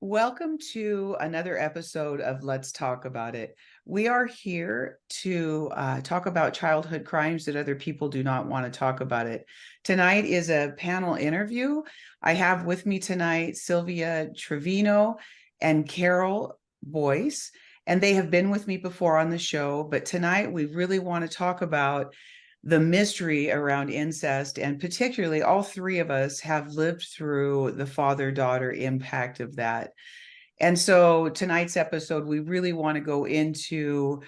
Welcome to another episode of Let's Talk About It. We are here to talk about childhood crimes that other people do not want to talk about it. Tonight is a panel interview. I have with me tonight Sylvia Trevino and Carol Boyce, and they have been with me before on the show, but tonight we really want to talk about the mystery around incest, and particularly all three of us have lived through the father-daughter impact of that. And so tonight's episode, we really want to go into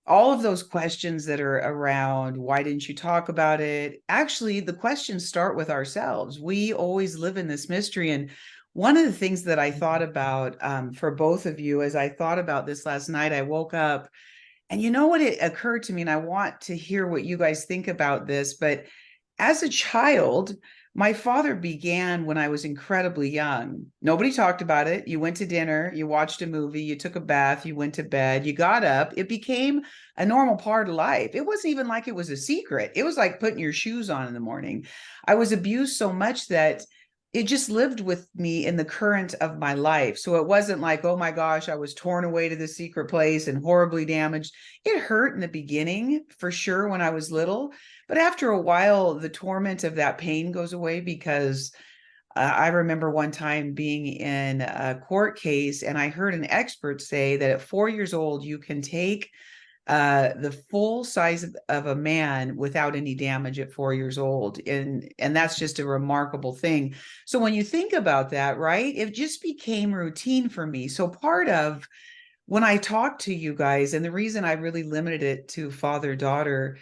all of those questions that are around why didn't you talk about it. Actually, the questions start with ourselves. We always live in this mystery. And one of the things that I thought about for both of you, as I thought about this last night, I woke up and you know what, it occurred to me, and I want to hear what you guys think about this, but as a child, my father began when I was incredibly young. Nobody talked about it. You went to dinner, you watched a movie, you took a bath, you went to bed, you got up. It became a normal part of life. It wasn't even like it was a secret. It was like putting your shoes on in the morning. I was abused so much that it just lived with me in the current of my life. So it wasn't like, oh my gosh, I was torn away to the secret place and horribly damaged. It hurt in the beginning, for sure, when I was little. But after a while, the torment of that pain goes away because I remember one time being in a court case and I heard an expert say that at 4 years old, you can take the full size of a man without any damage at 4 years old. And that's just a remarkable thing. So when you think about that, right, it just became routine for me. So part of when I talk to you guys, and the reason I really limited it to father-daughter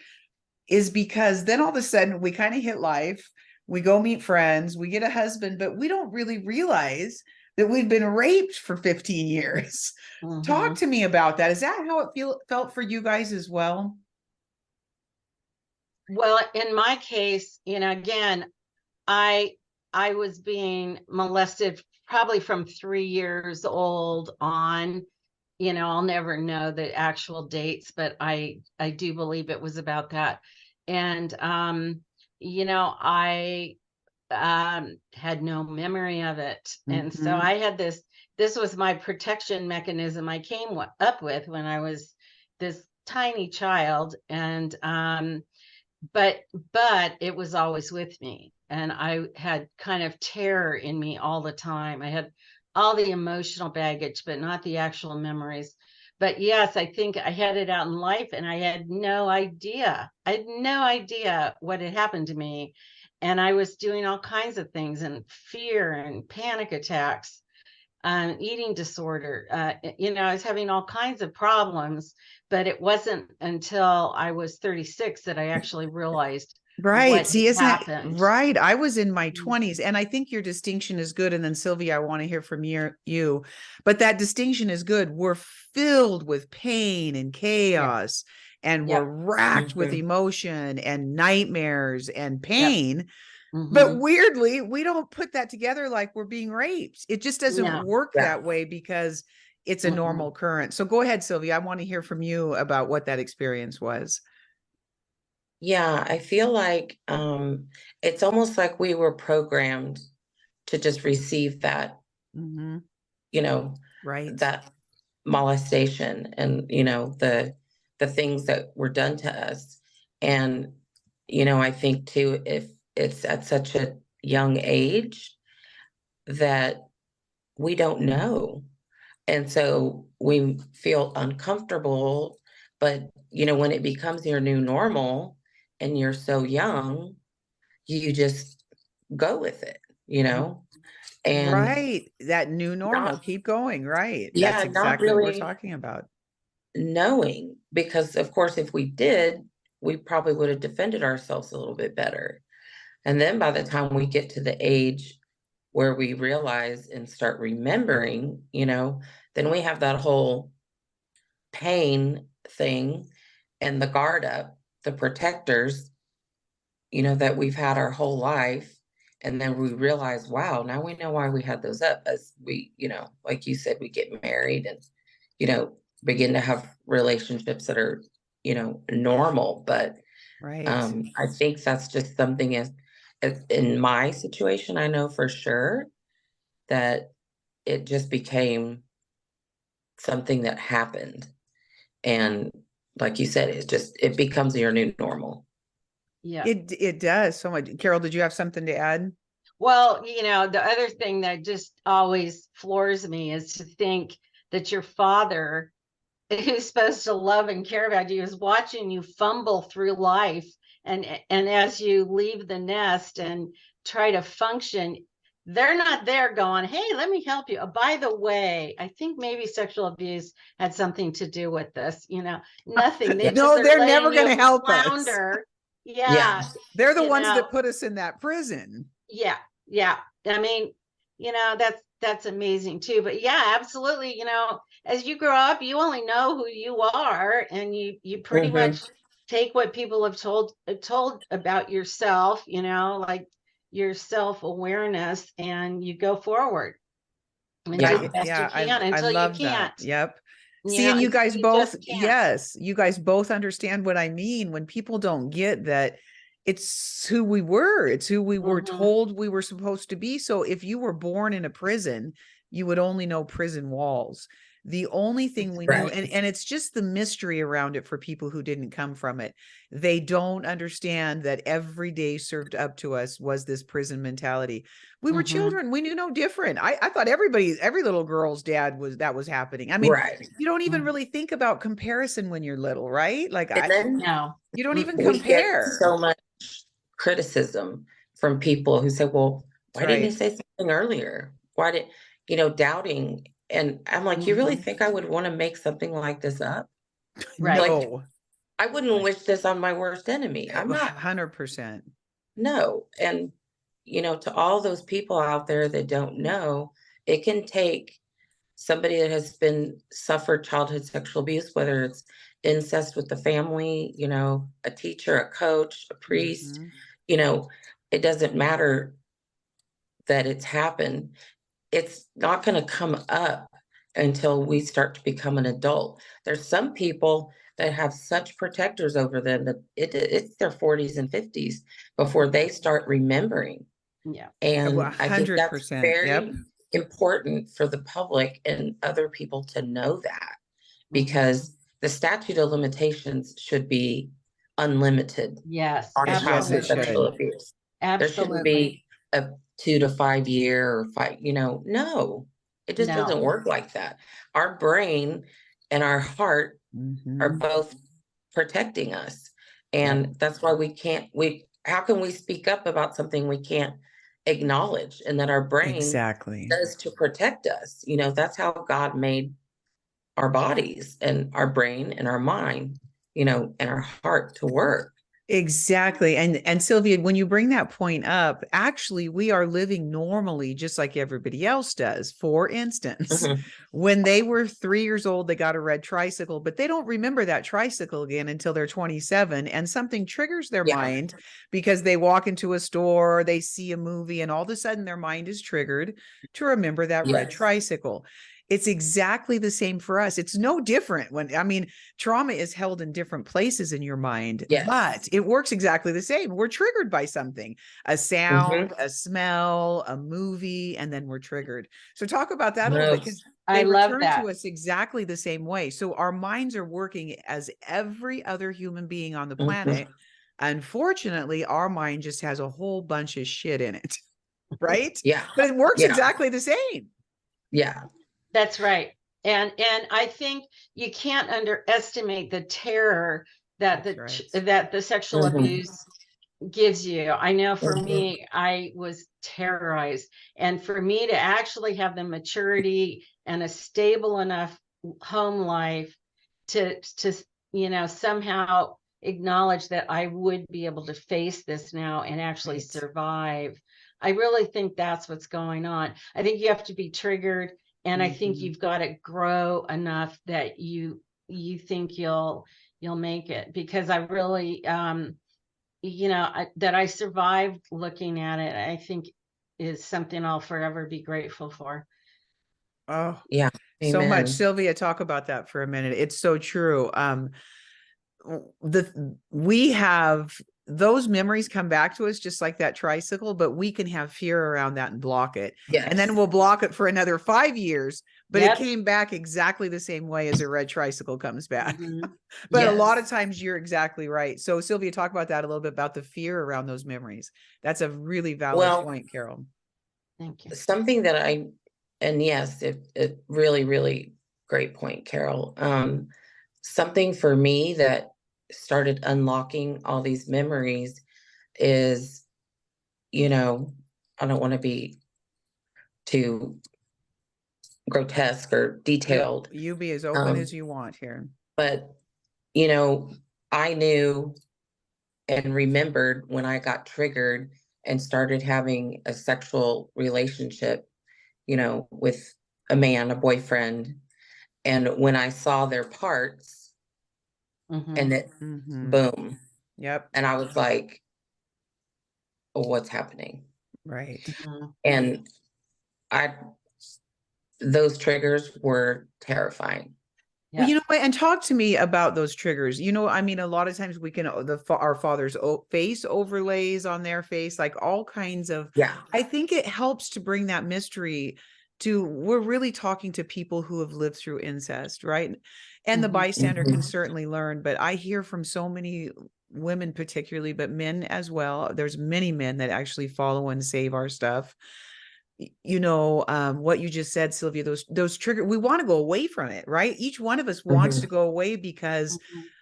is because then all of a sudden we kind of hit life, we go meet friends, we get a husband, but we don't really realize that we've been raped for 15 years. Talk to me about that. Is that how it felt for you guys as well? Well, in my case, again, I I was being molested probably from 3 years old on. I'll never know the actual dates, but I do believe it was about that. And I had no memory of it. And so Mm-hmm. I had this was my protection mechanism I came up with when I was this tiny child. And but it was always with me, and I had kind of terror in me all the time. I had all the emotional baggage, but not the actual memories. But yes, I think I had it out in life, and I had no idea. I had no idea what had happened to me. And I was doing all kinds of things, and fear and panic attacks, eating disorder. I was having all kinds of problems, but it wasn't until I was 36 that I actually realized Right. what had See, isn't that happened. right? I was in my Mhm. 20s, and I think your distinction is good. And then, Sylvia, I want to hear from you. But that distinction is good. We're filled with pain and Yeah. chaos, and we're Yep. racked with Hmm. emotion and nightmares and Yep. pain. But Hmm. weirdly, we don't put that together like we're being raped. It just doesn't No. work Yeah. that way because it's a Mm-mm. normal occurrence. So go ahead, Sylvia. I want to hear from you about what that experience was. Yeah, I feel like it's almost like we were programmed to just receive that, Mm-hmm. you know, Right. that molestation and, the things that were done to us. And, I think too, if it's at such a young age that we don't know. And so we feel uncomfortable, but when it becomes your new normal and you're so young, you just go with it, and Right. That new normal. not, Keep going. Right. That's yeah, not exactly what we're really talking about. knowing, because of course, if we did, we probably would have defended ourselves a little bit better. And then by the time we get to the age where we realize and start remembering, then we have that whole pain thing and the guard up, the protectors, that we've had our whole life. And then we realize, wow, now we know why we had those up as we, like you said, we get married and, begin to have relationships that are, normal. But Right. I think that's just something as in my situation, I know for sure that it just became something that happened. And like you said, it becomes your new normal. Yeah. It does so much. Carol, did you have something to add? Well, the other thing that just always floors me is to think that your father, who's supposed to love and care about you, is watching you fumble through life, and as you leave the nest and try to function, they're not there going, hey, let me help you. By the way, I think maybe sexual abuse had something to do with this. Nothing. They No, just are they're never letting going to you help us. flounder. Yeah. They're the ones that put us in that prison. Yeah. I mean, that's amazing too. But yeah, absolutely. As you grow up, you only know who you are, and you pretty much take what people have told about yourself, like your self-awareness, and you go forward and do the best you can I until you love that. can't. Yep. See, and you guys both, just can't. yes, you guys both understand what I mean when people don't get that it's who we were. It's who we were told we were supposed to be. So if you were born in a prison, you would only know prison walls. The only thing we knew, and it's just the mystery around it for people who didn't come from it. They don't understand that every day served up to us was this prison mentality. We were children. We knew no different. I thought every little girl's dad was happening. I mean, you don't even really think about comparison when you're little, right? Like you don't even compare. So much criticism from people who say, well, why didn't you say something earlier? Why did, doubting. And I'm like, you really think I would want to make something like this up? Right. Like, I wouldn't wish this on my worst enemy. I'm not. 100%. No. And, to all those people out there that don't know, it can take somebody that has suffered childhood sexual abuse, whether it's incest with the family, a teacher, a coach, a priest, it doesn't matter that it's happened. It's not going to come up until we start to become an adult. There's some people that have such protectors over them that it's their 40s and 50s before they start remembering. Yeah. And I think that's 100%. very important for the public and other people to know that, because the statute of limitations should be unlimited. Yes. On childhood sexual abuse. There shouldn't be a 2 to 5 year or 5, no, it just doesn't work like that. Our brain and our heart are both protecting us. And that's why how can we speak up about something we can't acknowledge, and that our brain does to protect us? That's how God made our bodies and our brain and our mind, and our heart to work. Exactly. And Sylvia, when you bring that point up, actually, we are living normally, just like everybody else does. For instance, when they were 3 years old, they got a red tricycle, but they don't remember that tricycle again until they're 27, and something triggers their mind because they walk into a store, they see a movie, and all of a sudden their mind is triggered to remember that red tricycle. It's exactly the same for us. It's no different trauma is held in different places in your mind, but it works exactly the same. We're triggered by something, a sound, a smell, a movie, and then we're triggered. So talk about that a little bit, because they return to us exactly the same way. So our minds are working as every other human being on the planet. Unfortunately, our mind just has a whole bunch of shit in it, right? But it works exactly the same. That's right. And I think you can't underestimate the terror that the sexual abuse gives you. I know for me, I was terrorized. And for me to actually have the maturity and a stable enough home life to somehow acknowledge that I would be able to face this now and actually survive. I really think that's what's going on. I think you have to be triggered. And I think you've got to grow enough that you think you'll make it, because I really, that I survived looking at it, I think is something I'll forever be grateful for. Oh, yeah. So much. Sylvia, talk about that for a minute. It's so true. We have those memories come back to us just like that tricycle, but we can have fear around that and block it. And then Yes. we'll block it for another 5 years, but it Yep. came back exactly the same way as a red tricycle comes back. Mhm. But a lot of Yes. times you're exactly right. So Sylvia, talk about that a little bit, about the fear around those memories. That's a really valid Well, point, Carol. Thank you. something that and yes, it really, really great point, Carol. Something for me that started unlocking all these memories is, I don't want to be too grotesque or detailed. You be as open as you want here. But, you know, I knew and remembered when I got triggered and started having a sexual relationship, with a man, a boyfriend. And when I saw their parts and it, boom. Yep. And I was like, oh, what's happening? Right. And those triggers were terrifying. Well, you know what? And talk to me about those triggers. I mean, a lot of times we can, our father's face overlays on their face, like all kinds of, Yeah. I think it helps to bring that mystery to, we're really talking to people who have lived through incest, right? And the bystander can certainly learn, but I hear from so many women particularly, but men as well. There's many men that actually follow and save our stuff. What you just said, Sylvia, those trigger, we want to go away from it, right? Each one of us wants to go away because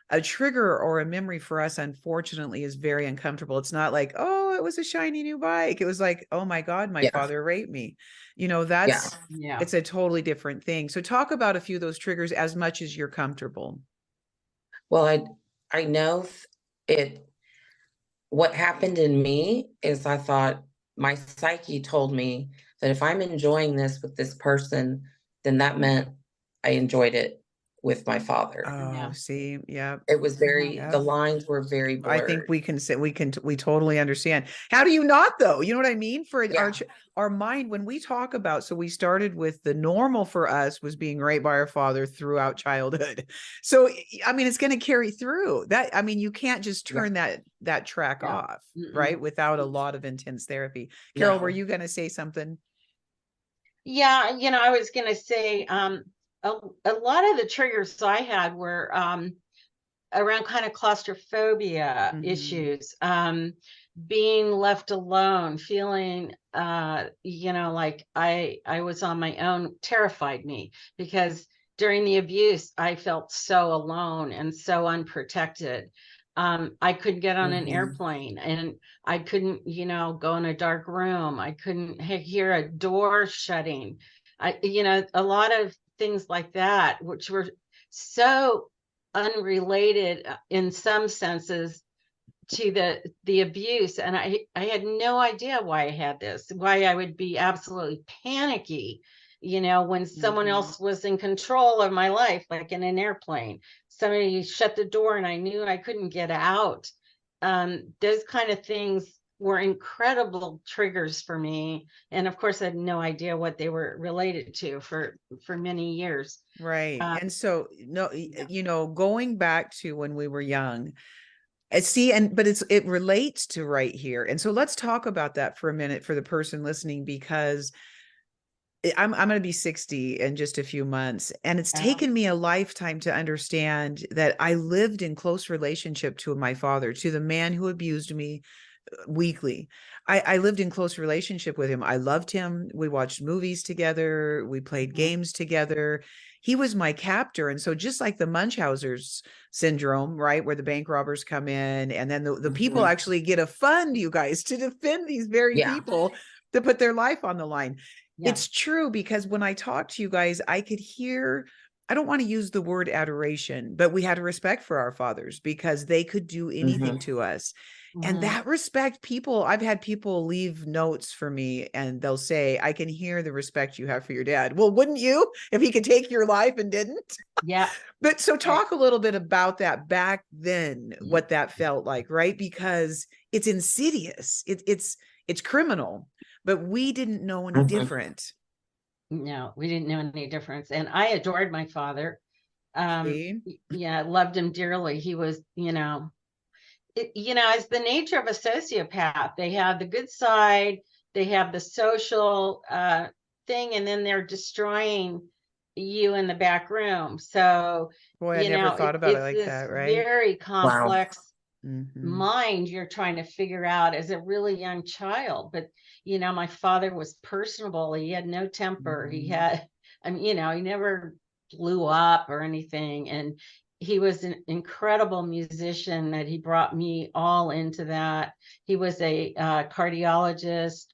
a trigger or a memory for us, unfortunately, is very uncomfortable. It's not like, oh, it was a shiny new bike. It was like, oh my God, my father raped me. It's a totally different thing. So talk about a few of those triggers as much as you're comfortable. Well, I know what happened in me is I thought my psyche told me that if I'm enjoying this with this person, then that meant I enjoyed it with my father. Oh, see, yeah. It was the lines were very blurred. I think we can say, we totally understand. How do you not though? You know what I mean? For our mind, when we talk about, so we started with the normal for us was being raped by our father throughout childhood. So, I mean, it's going to carry through that. I mean, you can't just turn that track off, right? Without a lot of intense therapy. Carol, were you going to say something? Yeah, I was going to say, a lot of the triggers I had were around kind of claustrophobia issues, being left alone, feeling like I was on my own, terrified me, because during the abuse I felt so alone and so unprotected. I couldn't get on an airplane, and I couldn't, go in a dark room. I couldn't hear a door shutting. A lot of things like that, which were so unrelated in some senses to the abuse. And I had no idea why I had this, why I would be absolutely panicky, when someone else was in control of my life, like in an airplane. Somebody shut the door and I knew I couldn't get out. Those kind of things were incredible triggers for me. And of course, I had no idea what they were related to for many years. Right. And so, going back to when we were young, but it relates to right here. And so let's talk about that for a minute for the person listening, because I'm going to be 60 in just a few months. And it's taken me a lifetime to understand that I lived in close relationship to my father, to the man who abused me weekly. I lived in close relationship with him. I loved him. We watched movies together. We played games together. He was my captor. And so just like the Munchausen's syndrome, right, where the bank robbers come in and then the people actually get a fund, you guys, to defend these very people, to put their life on the line. It's true, because when I talk to you guys, I could hear, I don't want to use the word adoration, but we had a respect for our fathers because they could do anything to us. And that respect, I've had people leave notes for me and they'll say, I can hear the respect you have for your dad. Well, wouldn't you, if he could take your life and didn't? Yeah. But so talk a little bit about that back then, what that felt like, right? Because it's insidious. It's criminal, but we didn't know any different. No, we didn't know any difference. And I adored my father. See? Loved him dearly. He was, it's the nature of a sociopath. They have the good side, they have the social thing, and then they're destroying you in the back room. So, Boy, I never thought about it it's like this that, right? very Wow. complex Mhm. mind you're trying to figure out as a really young child. But, my father was personable. He had no temper. He Mhm. had, he never blew up or anything. And he was an incredible musician that he brought me all into that. He was a cardiologist,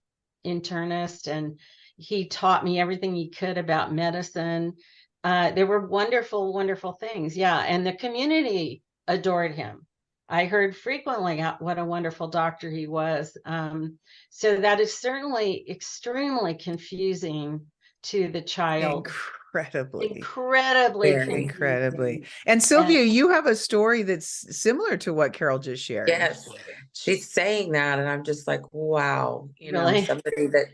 internist, and he taught me everything he could about medicine. There were wonderful, wonderful things. Yeah. And the community adored him. I heard frequently what a wonderful doctor he was. So that is certainly extremely confusing to the child. Incredibly. Incredibly Very. Incredibly. confusing. And And Sylvia, you have a story that's similar to what Carol just shared. Yes, she's saying that, and I'm just like, wow, really, somebody that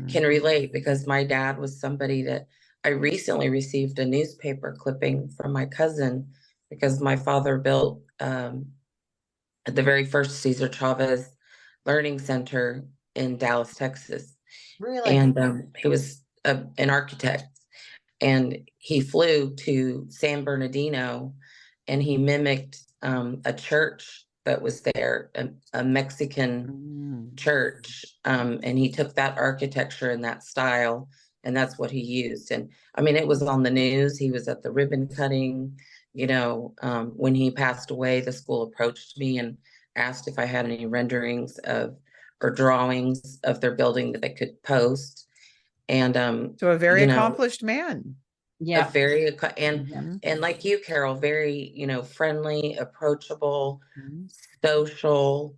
can Mhm. relate, because my dad was somebody that I recently received a newspaper clipping from my cousin, because my father built the very first Cesar Chavez Learning Center in Dallas, Texas. really. And he was an architect, and he flew to San Bernardino, and he mimicked a church that was there, a Mexican Mm. church, and he took that architecture and that style, and that's what he used. And I mean, it was on the news. He was at the ribbon cutting. When he passed away, the school approached me and asked if I had any renderings of or drawings of their building that they could post. And So a very you know, accomplished man. a Yeah. very and Mhm. and like you, Carol, very, friendly, approachable, Mhm. social.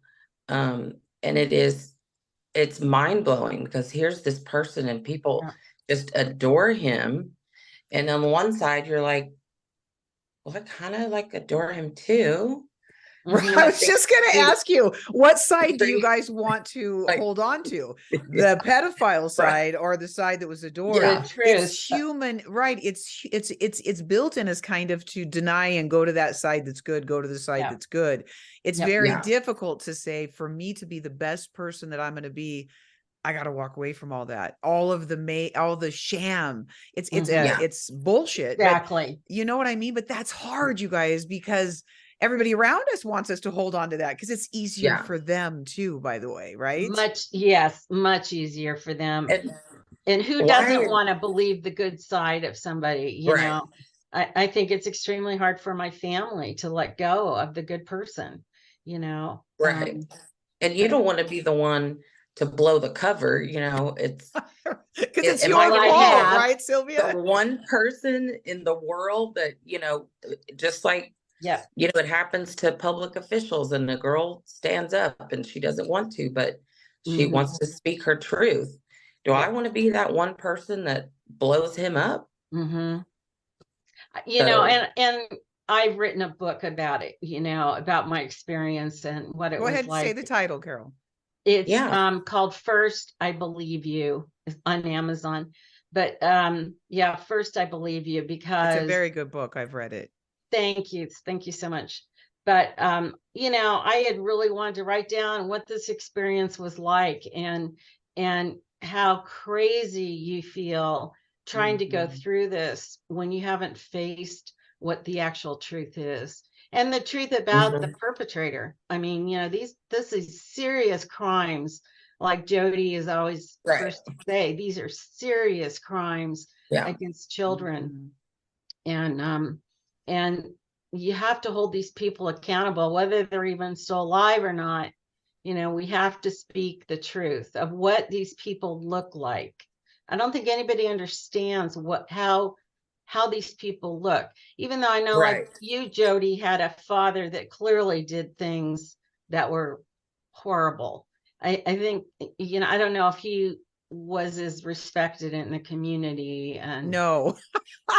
And it's mind blowing, because here's this person and people Yeah. just adore him. And on one side, you're like, well, I kind of like adore him too. Right. Mhm. I I was think just going to he's ask you, what side do you pretty, guys want to like, hold on to? yeah, The pedophile right. side or the side that was adored? The Yeah, truth. It's human, right? It's built in as kind of to deny and go to that side that's good, go to the side Yeah. that's good. It's Yep. very yeah, difficult to say, for me to be the best person that I'm going to be, I got to walk away from all that, all the sham. Mhm. yeah, It's bullshit, but Exactly. you know what I mean? But that's hard, you guys, because everybody around us wants us to hold on to that because it's easier yeah. for them too, by the way, right? Yes, much easier for them. And And who doesn't why? want to believe the good side of somebody? Right, I think it's extremely hard for my family to let go of the good person, you know. right. And you don't want to be the one to blow the cover. Because it's Am I your Well, going I to be fault, have. right, the Sylvia? one person in the world that, just like, Yeah. it happens to public officials, and the girl stands up and she doesn't want to, but she Mhm. wants to speak her truth. Do I Yeah. want to be that one person that blows him up? Mhm. So, And I've written a book about it, about my experience and what it Go ahead was and say like. the title, Carol. It's yeah, called First I Believe You. It's on Amazon. But yeah, First I Believe You, It's a because very good book. I've read it. thank you. Thank you so much. But I had really wanted to write down what this experience was like, and how crazy you feel trying to go Mhm. through this when you haven't faced what the actual truth is. And the truth about the mhm, perpetrator. I mean, this is serious crimes. Like Jody is always right, first to say, these are serious crimes yeah, against children. Mhm. And you have to hold these people accountable, whether they're even still alive or not. We have to speak the truth of what these people look like. I don't think anybody understands how these people look, even though I know, like right, you, Jody, had a father that clearly did things that were horrible. I think, I don't know if he was as respected in the community, and No.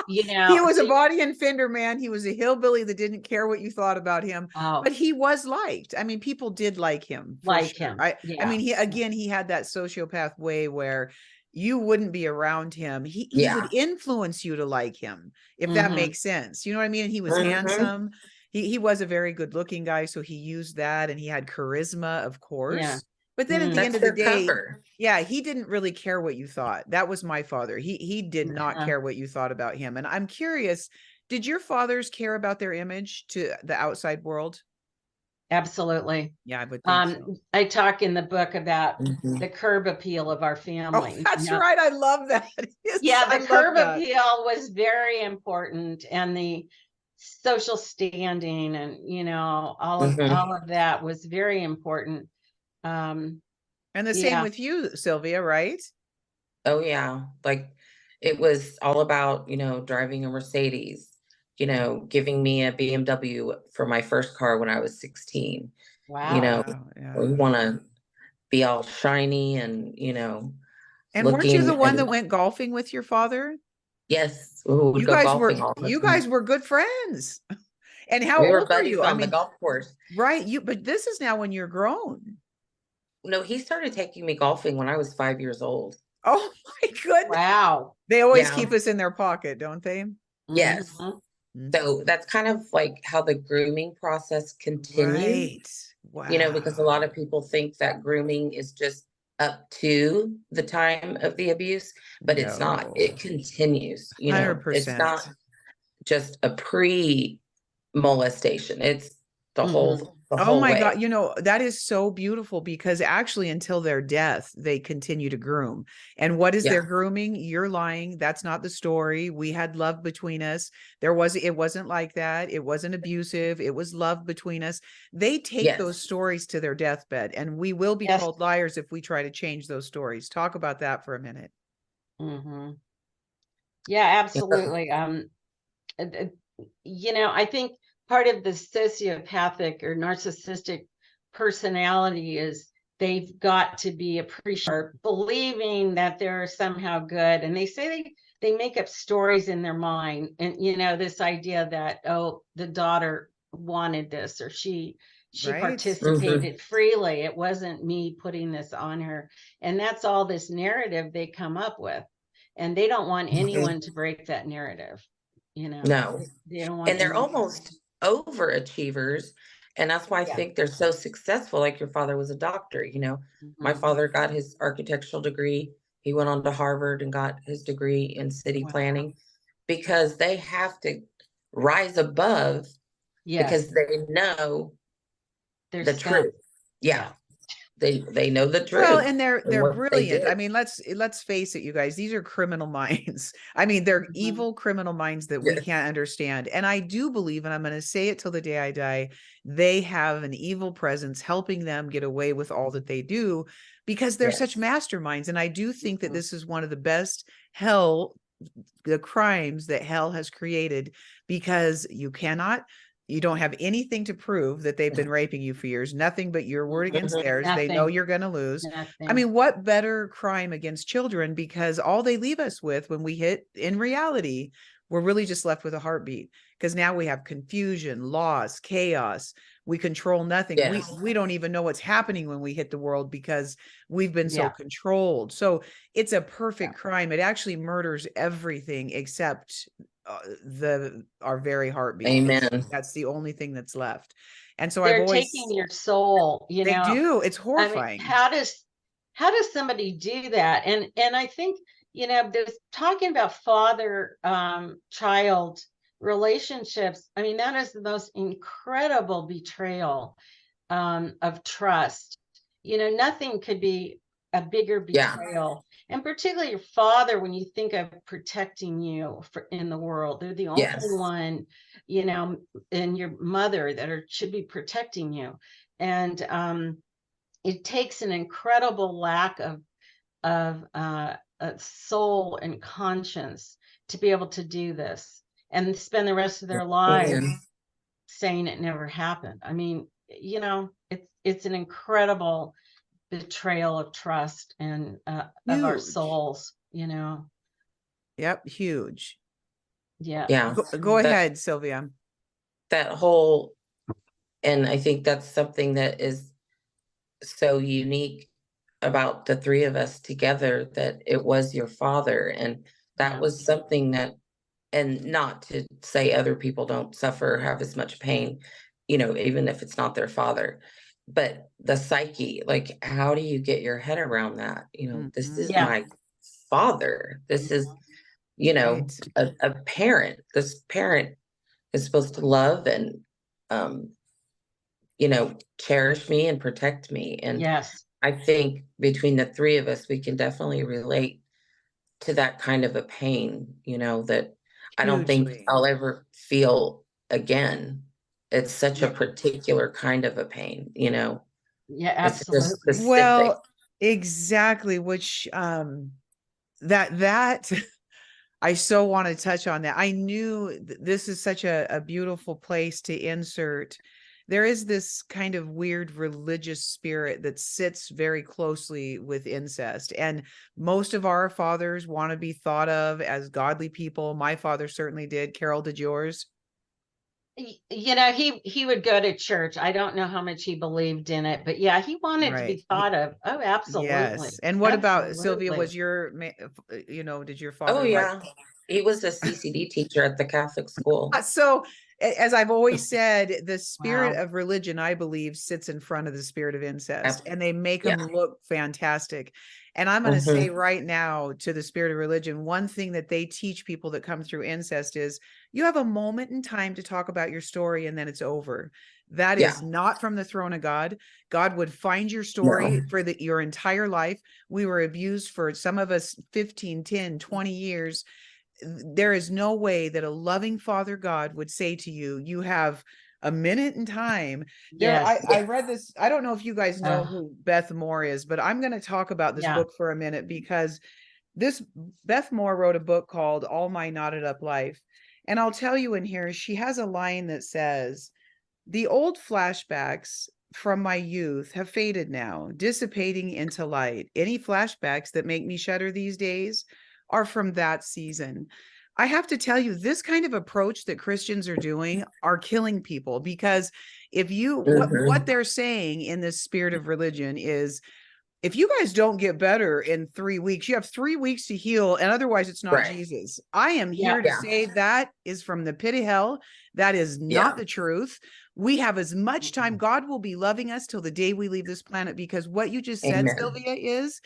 He was a so body and fender man. He was a hillbilly that didn't care what you thought about him, oh, but he was liked. I mean, people did like him for like sure. him. I Yeah. mean, he had that sociopath way where you wouldn't be around him. He would yeah, influence you to like him, if that Hmm. makes sense. You know what I mean? And he was hmm, handsome. He was a very good looking guy, so he used that, and he had charisma, of Yeah. course. But then at the end That's of the their day, cover. yeah, he didn't really care what you thought. That was my father. He did not Uh-huh. care what you thought about him. And I'm curious, did your fathers care about their image to the outside world? Absolutely. Yeah, I would think so. I talk in the book about Mhm. the curb appeal of our Oh, family. that's right. I love that. Yes, Yeah, I the love curb that. appeal was very important, and the social standing, and all Mhm. of that was very important. Um, And the same yeah, with you, Sylvia, right? Oh yeah. Like it was all about, driving a Mercedes, giving me a BMW for my first car when I was 16. You wow. know, Wow, yeah. we want to be all shiny and, And weren't you looking the one that and went golfing with your father? yes, we would You go guys golfing were all the you time. guys were good friends. And how We were old are buddies you? I on the mean, golf course. right, but this is now when you're grown. No, he started taking me golfing when I was 5 years old. Oh my goodness. Wow. They always Yeah. keep us in their pocket, don't they? Yes. Mhm. Mhm. So that's kind of like how the grooming process continued, Right. because a lot Wow. of people think that grooming is just up to the time of the abuse, but it's not. No. It continues, it's 100%. not just a pre molestation. It's the Mhm. Oh whole my way. God. That is so beautiful because actually until their death, they continue to groom. And what is their Yeah. grooming? You're lying. That's not the story. We had love between us. It wasn't like that. It wasn't abusive. It was love between us. They take those Yes. stories to their deathbed, and we will be Yes. called liars if we try to change those stories. Talk about that for a minute. Mhm. Yeah, absolutely. uh, uh, I think part of the sociopathic or narcissistic personality is they've got to be appreciated, believing that they're somehow good. And they say they make up stories in their mind. And, this idea that, oh, the daughter wanted this, or she Right? Mhm. participated freely. It wasn't me putting this on her. And that's all this narrative they come up with. And they don't want Mhm. anyone to break that narrative. No. They don't want And they're anyone. almost overachievers. And that's why I Yeah. think they're so successful. Like your father was a doctor, My Mhm. father got his architectural degree. He went on to Harvard and got his degree in city Wow. planning because they have to rise above Yes, because they know they're the scum. truth. Yeah. Yeah. They know the Well, truth and they're and they're what they brilliant. I did. mean, let's face it, you guys, these are criminal minds. I mean, they're Mhm. evil criminal minds that we Yes. can't understand. And I do believe, and I'm going to say it till the day I die, they have an evil presence helping them get away with all that they do because they're such Yes. masterminds. And I do think that Mhm. this is one of the crimes that hell has created because you don't have anything to prove that they've been raping you for years, nothing but your word against Mhm. theirs. They know Nothing. you're going to lose. I Nothing. mean, what better crime against children? Because all they leave us with when we hit in reality, we're really just left with a heartbeat because now we have confusion, loss, chaos. We control nothing. We Yes. we don't even know what's happening when we hit the world because we've been so Yeah. controlled. So it's a Yeah. perfect crime. It actually murders everything except our very heartbeat. Amen. That's the only thing that's left. And so I've They're taking always your soul, they do. It's I mean, horrifying. how does somebody do that? And I think, there's talking about father child relationships. I mean, that is the most incredible betrayal of trust. Nothing could be a bigger Yeah. betrayal. And particularly your father, when you think of protecting you in the world, they're the only Yes. one, you know, and your mother that should be protecting you. And it takes an incredible lack of soul and conscience to be able to do this and spend the rest of their lives Amen. saying it never happened. I mean, it's an incredible betrayal of trust and of our Huge. souls. Yep, huge. Yeah. Yeah. Go That ahead, Sylvia. that whole and I think that's something that is so unique about the three of us together that it was your father and that Yeah. was something that and not to say other people don't suffer or have as much pain, you know, even if it's not their father. But the psyche, like, how do you get your head around that? You know, this is Yeah. my father. This is, you know, Right. a parent. This parent is supposed to love and, um, you know, cherish me and protect me. And Yes. I think between the three of us, we can definitely relate to that kind of a pain, you know, that I don't think Hugely. I'll ever feel again. It's such a Yeah. particular kind of a pain, you know, Yeah, it's just absolutely. specific. Well, exactly, which that I so want to touch on that. I knew this is such a beautiful place to insert. There is this kind of weird religious spirit that sits very closely with incest. And most of our fathers want to be thought of as godly people. My father certainly did. Carol, did yours? You know, he would go to church. I don't know how much he believed in it, but yeah, he wanted to Right. be thought of. Oh, absolutely. Yes. And what about Sylvia? Absolutely. Was your, did your Oh father like? yeah. He was a CCD teacher at the Catholic school. So, as I've always said, the spirit Wow. of religion, I believe, sits in front of the spirit of incest, Ab- and they make Yeah. them look fantastic. And I'm going to say Mhm. right now to the spirit of religion, one thing that they teach people that come through incest is you have a moment in time to talk about your story, and then it's over. That Yeah. is not from the throne of God. God would find your No. story for your entire life. We were abused for some of us 15, 10, 20 years. There is no way that a loving Father God would say to you, you have a minute in time. Yes. I read this. I don't know if you guys know Uh, who Beth Moore is, but I'm going to talk about this yeah. book for a minute because this Beth Moore wrote a book called All My Knotted Up Life. And I'll tell you in here, she has a line that says, the old flashbacks from my youth have faded now, dissipating into light. Any flashbacks that make me shudder these days are from that season. I have to tell you, this kind of approach that Christians are doing are killing people, because if you what Mhm. they're saying in this spirit of religion is, if you guys don't get better in 3 weeks, you have 3 weeks to heal, and otherwise it's not Right. Jesus. I am Yeah. here to Yeah. say that is from the pit of hell. That is not Yeah. the truth. We have as much time. God will be loving us till the day we leave this planet, because what you just said, Amen. Sylvia, is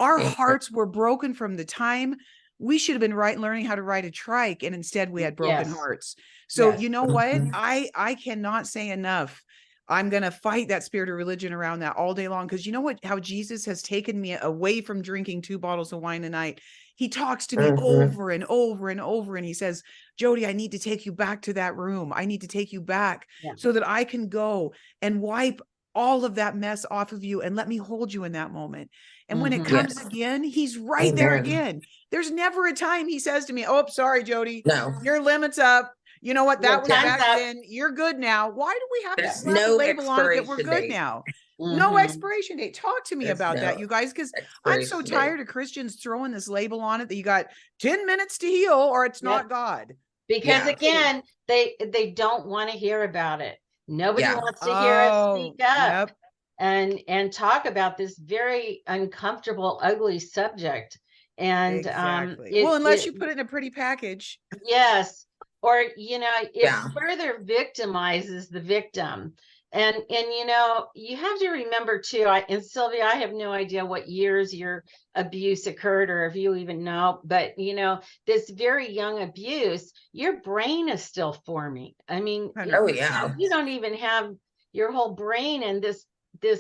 our Amen. hearts were broken from the time we should have been learning how to ride a trike, and instead we had broken Yes. hearts. So Yes. you know what? Mhm. I cannot say enough. I'm going to fight that spirit of religion around that all day long, because you know what? How Jesus has taken me away from drinking 2 bottles of wine a night. He talks to me Mhm. over and over and over, and he says, Jody, I need to take you back to that room. I need to take you back Yeah. so that I can go and wipe all of that mess off of you and let me hold you in that moment. And when it Mhm. comes Yes. again, he's right there Amen. again. There's never a time he says to me, oh, sorry, Jody, No. your limit's up. You know what? Your That was Yeah. time's back up. then. You're good now. Why do we have to There's slap a no label on it that we're expiration good date. now? No Mhm. expiration date. Talk to me There's about that, no you guys, because I'm so expiration date. tired of Christians throwing this label on it that you got 10 minutes to heal or it's Yep. not God. Because Yeah. again, they don't want to hear about it. Nobody Yeah. wants to hear us Oh, speak up yep, and talk about this very uncomfortable, ugly subject. And exactly. Well, it unless it you put it in a pretty package. yes, or you know, it Yeah. further victimizes the victim. And you know, you have to remember too, and Sylvia, I have no idea what years your abuse occurred or if you even know, but you know, this very young abuse, your brain is still forming. I mean, Oh 100%. yeah. you don't even have your whole brain, and this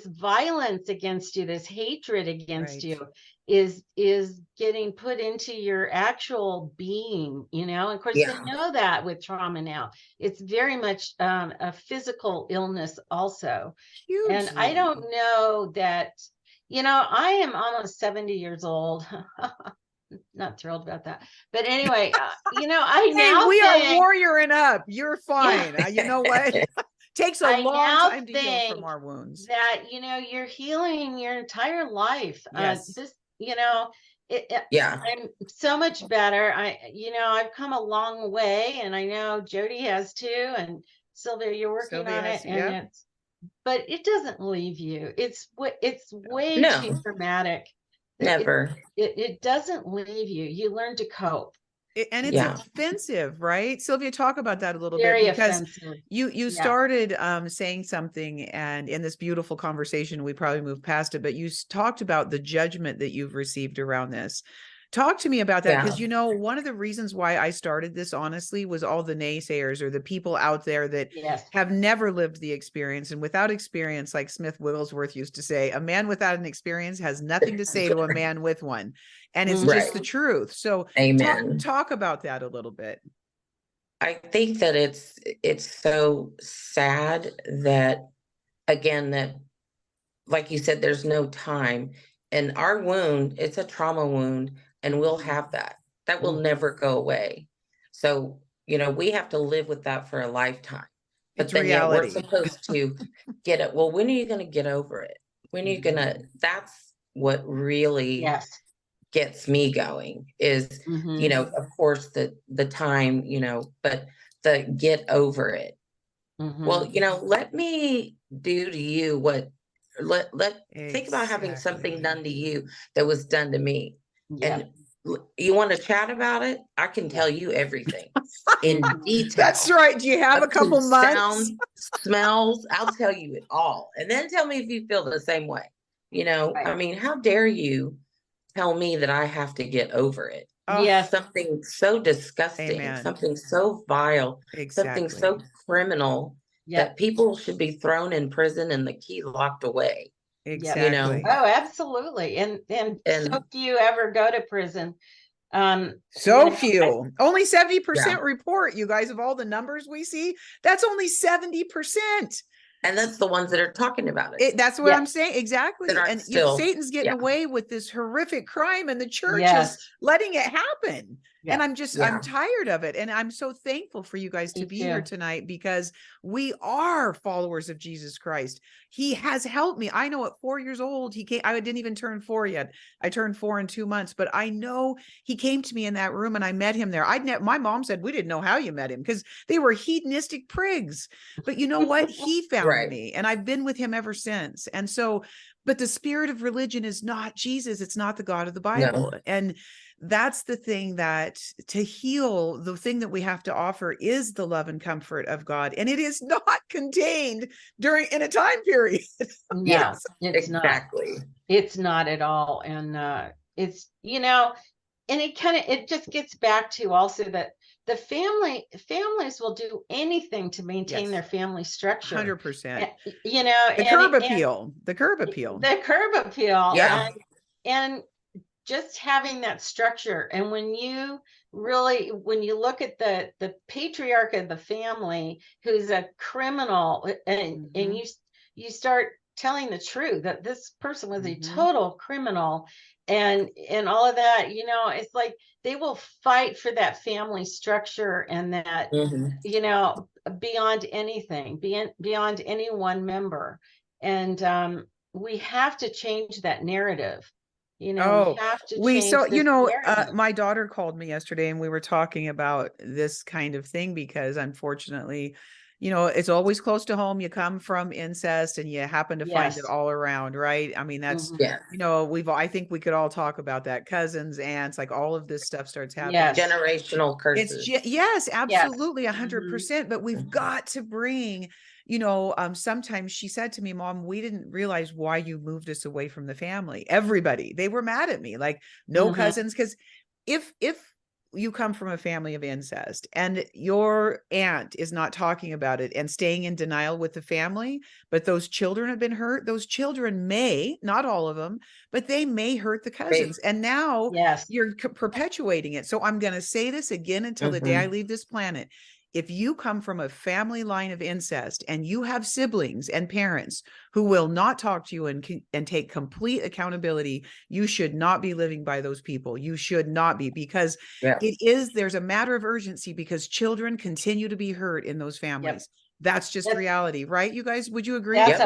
violence against you, this hatred against Right. you is getting put into your actual being, you know. And of course, they Yeah. know that with trauma now, it's very much a physical illness also. And I Hugely. don't know that, you know, I am almost 70 years old. Not thrilled about that, but anyway, you know, I Hey, now we are think, warrioring up. You're yeah, fine. You know what? Takes a I long now time to heal from think our wounds. that, you know, you're healing your entire life. Yes. This, you know, Yeah. I'm so much better. You know, I've come a long way, and I know Jody has too, and Sylvia, you're working Sylvia on has, it, and yeah. but it doesn't leave you. It's way too No. traumatic that Never. it doesn't leave you. You learn to cope. And it's Yeah. offensive, right? Sylvia, talk about that a little bit, Very because offensive. you Yeah. started saying something, and in this beautiful conversation, we probably moved past it, but you talked about the judgment that you've received around this. Talk to me about that, because one of the reasons why I started this, honestly, was all the naysayers, or the people out there that Yes. have never lived the experience. And without experience, like Smith Wigglesworth used to say, a man without an experience has nothing to say to a man with one. And it's just the truth. So Amen. talk about that a little bit. I think that it's so sad that, again, that, like you said, there's no time. And our wound, it's a trauma wound, and we'll have that. That will never go away. So, we have to live with that for a lifetime. But It's then reality. yet we're supposed to get it. Well, when are you going to get over it? When are you going to, that's what really gets me going is, of course, the time, but the get over it. Well, let me do to you what, think about having something done to you that was done to me. And you want to chat about it? I can tell you everything in detail. That's right. Do you have a couple months? Sound, smells, I'll tell you it all. And then tell me if you feel the same way. I mean, how dare you tell me that I have to get over it? Yes. Something so disgusting, something so vile, something so criminal that people should be thrown in prison and the key locked away. Exactly. Oh, absolutely. And so few ever go to prison. So few. Only 70% report, you guys, of all the numbers we see. That's only 70%. And that's the ones that are talking about it. That's what I'm saying. Exactly. And Satan's getting away with this horrific crime, and the church is letting it happen. And I'm tired of it. And I'm so thankful for you guys to be here tonight, because we are followers of Jesus Christ. He has helped me. I know at 4 years old, he came. I didn't even turn 4 yet. I turned 4 in 2 months, but I know he came to me in that room, and I met him there. My mom said, we didn't know how you met him, because they were hedonistic prigs. But you know what? He found me, and I've been with him ever since. And so, but the spirit of religion is not Jesus. It's not the God of the Bible. No. And that's the thing, that to heal, the thing that we have to offer is the love and comfort of God. And it is not contained in a time period. No, it's exactly not. It's not at all. And it's, and it just gets back to also that the families will do anything to maintain their family structure. 100%. The curb appeal. The curb appeal. The curb appeal. Yeah. And just having that structure. And when you look at the patriarch of the family, who's a criminal, and you start telling the truth that this person was a total criminal, and all of that, it's like they will fight for that family structure, and that beyond anything, beyond any one member. And we have to change that narrative. We have to change my daughter called me yesterday, and we were talking about this kind of thing, because unfortunately, it's always close to home. You come from incest, and you happen to find it all around, right? I mean, that's, I think we could all talk about that. Cousins, aunts, like all of this stuff starts happening. Generational curses. Yes, absolutely. 100%. But we've got to bring, sometimes she said to me, Mom, we didn't realize why you moved us away from the family. Everybody, they were mad at me, like no cousins. Because if you come from a family of incest, and your aunt is not talking about it and staying in denial with the family, but those children have been hurt, those children may, not all of them, but they may hurt the cousins. And now you're perpetuating it. So I'm going to say this again until the day I leave this planet. If you come from a family line of incest, and you have siblings and parents who will not talk to you and take complete accountability, you should not be living by those people. You should not be, because there's a matter of urgency, because children continue to be hurt in those families. That's just reality, right? You guys, would you agree? That's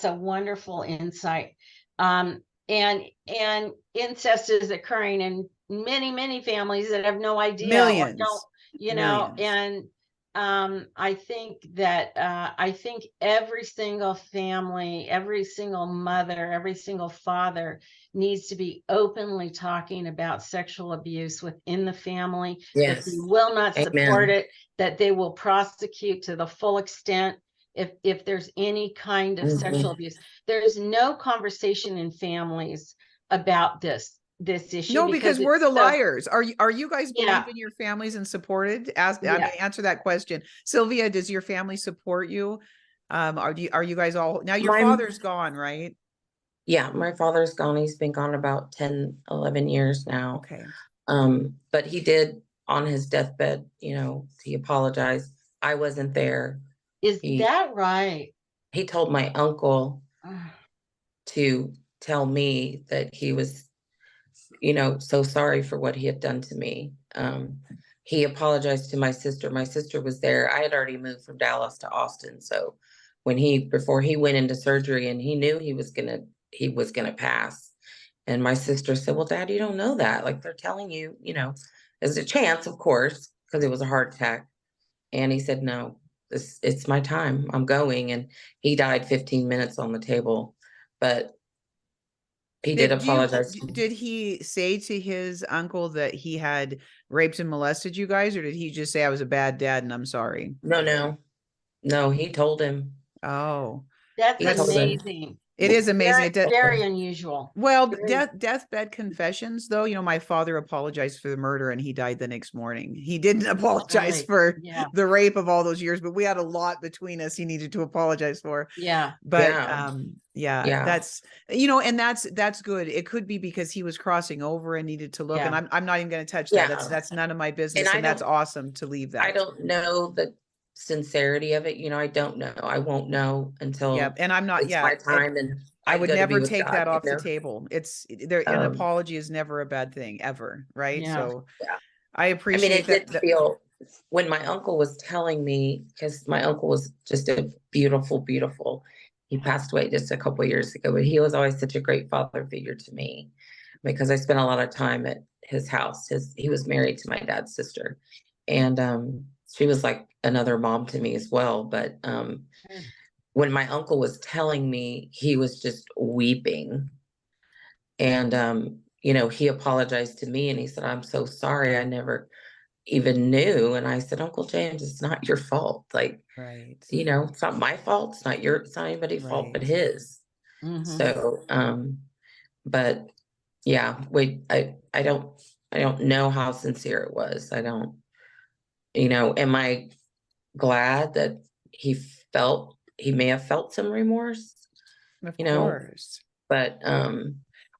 a wonderful insight. And incest is occurring in many families that have no idea. Millions. And I think that I think every single family, every single mother, every single father needs to be openly talking about sexual abuse within the family, that they Yes. will not support Amen. it, that they will prosecute to the full extent if there's any kind of sexual abuse. There's no conversation in families about this issue No, because we're it's the so, liars. Are you guys yeah, believe in your families and supported? Ask, I yeah. mean, answer that question. Sylvia, does your family support you? Are you guys all now your My father's gone, right? Yeah, my father's gone. He's been gone about 10, 11 years now. Okay. But he did on his deathbed, he apologized. I wasn't there. Is He that right? he told my uncle Ah, to tell me that he was, so sorry for what he had done to me. He apologized to my sister. My sister was there. I had already moved from Dallas to Austin. So before he went into surgery and he knew he was gonna pass. And my sister said, well, Dad, you don't know that. Like they're telling you, there's a chance, of course, because it was a heart attack. And he said, no, it's my time. I'm going. And he died 15 minutes on the table. But he did apologize. Did he say to his uncle that he had raped and molested you guys, or did he just say I was a bad dad and I'm sorry? No, he told him. Oh, that's He told him. amazing. it is amazing. Very, It does. very unusual. Well, Very, deathbed confessions, though, my father apologized for the murder and he died the next morning. He didn't apologize right. for Yeah, the rape of all those years, but we had a lot between us he needed to apologize for. yeah, But Yeah. yeah, Yeah. that's and that's good. It could be because he was crossing over and needed to look, and yeah. I'm not even going to touch that. Yeah. That's none of my business, I and that's don't awesome to leave I that. don't know the sincerity of it. I don't know. I won't know Yeah, until and I'm not. it's Yeah, my and time and I I would go to be never with take God, that off the table. It's there. An Um, apology is never a bad thing ever, right? Yeah. So yeah. I I mean, appreciate it did that. feel when my uncle was telling me, because my uncle was just a beautiful, beautiful. He passed away just a couple of years ago, but he was always such a great father figure to me because I spent a lot of time at his house. He was married to my dad's sister, and she was like another mom to me as well. But Sure. when my uncle was telling me, he was just weeping. And, he apologized to me and he said, I'm so sorry. I never even knew. And I said, Uncle James, it's not your fault. Like, Right, it's not my fault. It's not anybody's fault but right. his. Mm-hmm. So, but yeah, I don't know how sincere it was. I don't, am I glad that he may have felt some remorse, Of you know, course. but,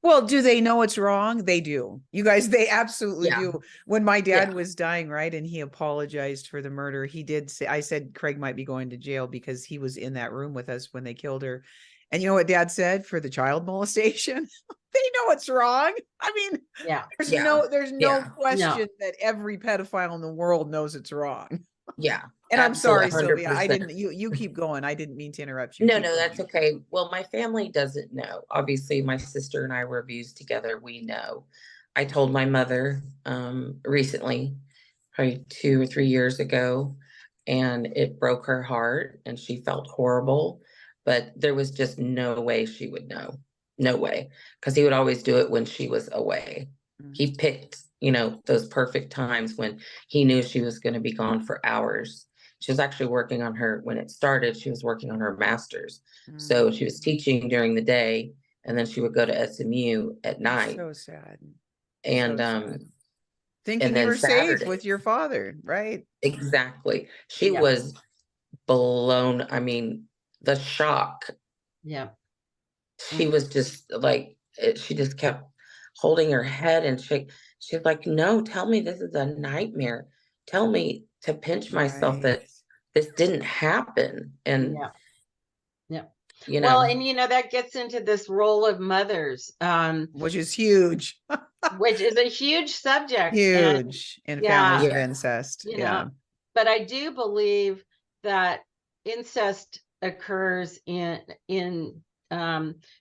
Well, do they know it's wrong? They do. You guys, they absolutely yeah, do. When my dad yeah, was dying, right, and he apologized for the murder, he did say, I said Craig might be going to jail because he was in that room with us when they killed her. And you know what Dad said for the child molestation? They know it's wrong. I mean, Yeah. yeah, there's no yeah, No. question that every pedophile in the world knows it's wrong. yeah, And I'm absolutely, sorry, Sylvia. I 100%. didn't you keep going. I didn't mean to interrupt you. No, Keep no, that's going. okay. Well, my family doesn't know. Obviously, my sister and I were abused together. We know. I told my mother recently, probably 2 or 3 years ago, and it broke her heart and she felt horrible. But there was just no way she would know. No way. Because he would always do it when she was away. Mm, He picked, those perfect times when he knew she was going to be gone for hours. She was actually working on when it started, she was working on her master's. So mm. she was teaching during the day and then she would go to SMU at That's night. so sad. And So sad. and Thinking you then were safe with Saturdays. your father, right? Exactly. She Yeah. was blown. I mean, the shock. Yeah. She was just like she just kept holding her head and she's like, no, tell me this is a nightmare. Tell me to pinch myself Right. that this didn't happen. And Yeah. Yeah. you Well, know, and that gets into this role of mothers, Which is huge. which is a huge subject. And Huge in yeah, families of yeah, incest. you Yeah. know, but I do believe that incest occurs in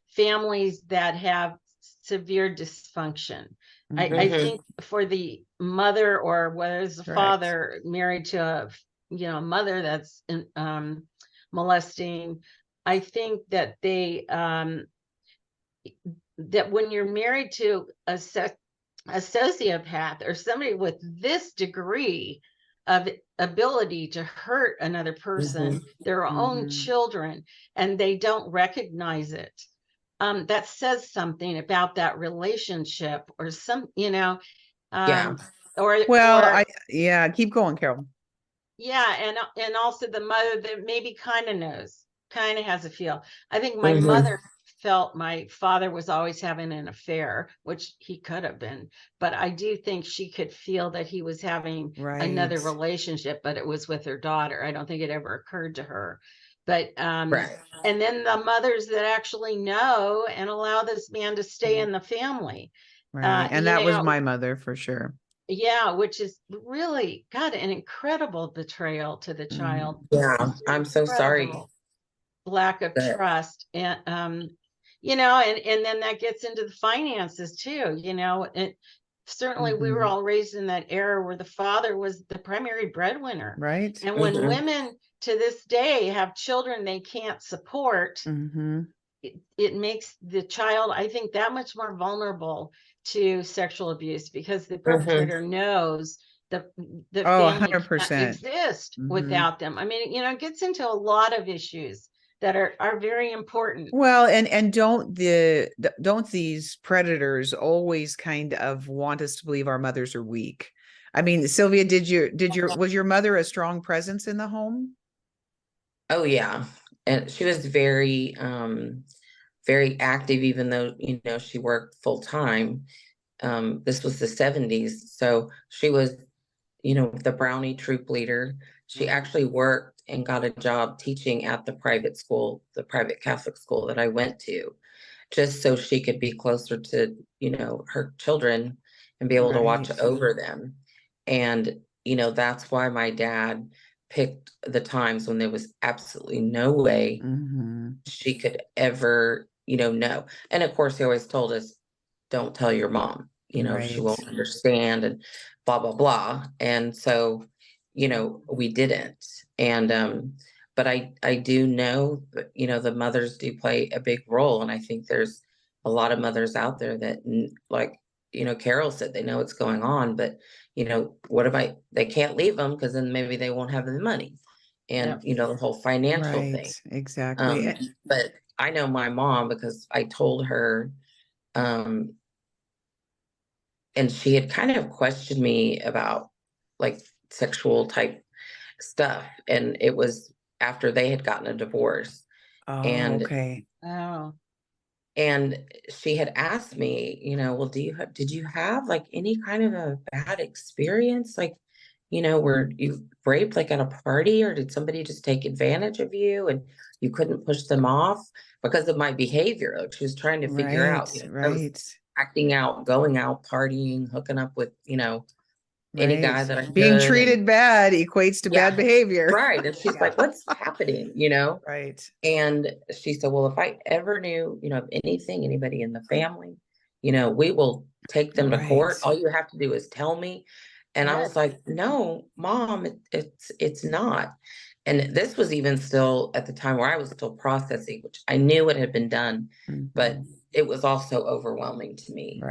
families that have severe dysfunction. I Mhm. mhm, think for the mother or whether it's the Correct. father married to a a mother that's molesting, I think that that when you're married to a sociopath or somebody with this degree of ability to hurt another person, their own children, and they don't recognize it, that says something about that relationship, or Yeah. Yeah, keep going, Carol. yeah, and also the mother that maybe kind of knows, kind of has a feel. I think my mother felt my father was always having an affair, which he could have been, but I do think she could feel that he was having another Right. relationship, but it was with her daughter. I don't think it ever occurred to her. But Right. and then the mothers that actually know and allow this man to stay in the family. Right. And that was my mother for sure. Yeah, which is really, God, an incredible betrayal to the child. Yeah, I'm so sorry Incredible lack of that. trust. And and then that gets into the finances too. Certainly we were all raised in that era where the father was the primary breadwinner. Right. And when women to this day have children they can't support, it makes the child, I think, that much more vulnerable to sexual abuse, because the perpetrator knows the family can't 100%. exist without them. I mean, it gets into a lot of issues that are very important. Well, and don't these predators always kind of want us to believe our mothers are weak? I mean, Sylvia, was your mother a strong presence in the home? Oh yeah. And she was very very active, even though, she worked full time. This was the 70s. So she was, the Brownie troop leader. She actually worked and got a job teaching at the private school, the private Catholic school that I went to, just so she could be closer to, her children and be able to watch over them. And, that's why my dad picked the times when there was absolutely no way she could ever, know. And of course, he always told us, don't tell your mom, she won't understand, and blah, blah, blah. And so, we didn't. And, but I do know that, the mothers do play a big role. And I think there's a lot of mothers out there that, like, Carol said, they know what's going on, but, what if they can't leave them because then maybe they won't have the money and, the whole financial thing. Exactly. But I know my mom because I told her, and she had kind of questioned me about like sexual type stuff. And it was after they had gotten a divorce. Oh, okay. And she had asked me, well, did you have like any kind of a bad experience? Like, were you raped like at a party, or did somebody just take advantage of you and you couldn't push them off because of my behavior? Like, she was trying to figure out, I was acting out, going out, partying, hooking up with, any guy that I being could, treated bad equates to bad behavior. Right. And she's like, what's happening? Right. And she said, well, if I ever knew, of anything, anybody in the family, we will take them to court. All you have to do is tell me. And I was like, no, Mom, it's not. And this was even still at the time where I was still processing, which I knew it had been done, but it was also overwhelming to me,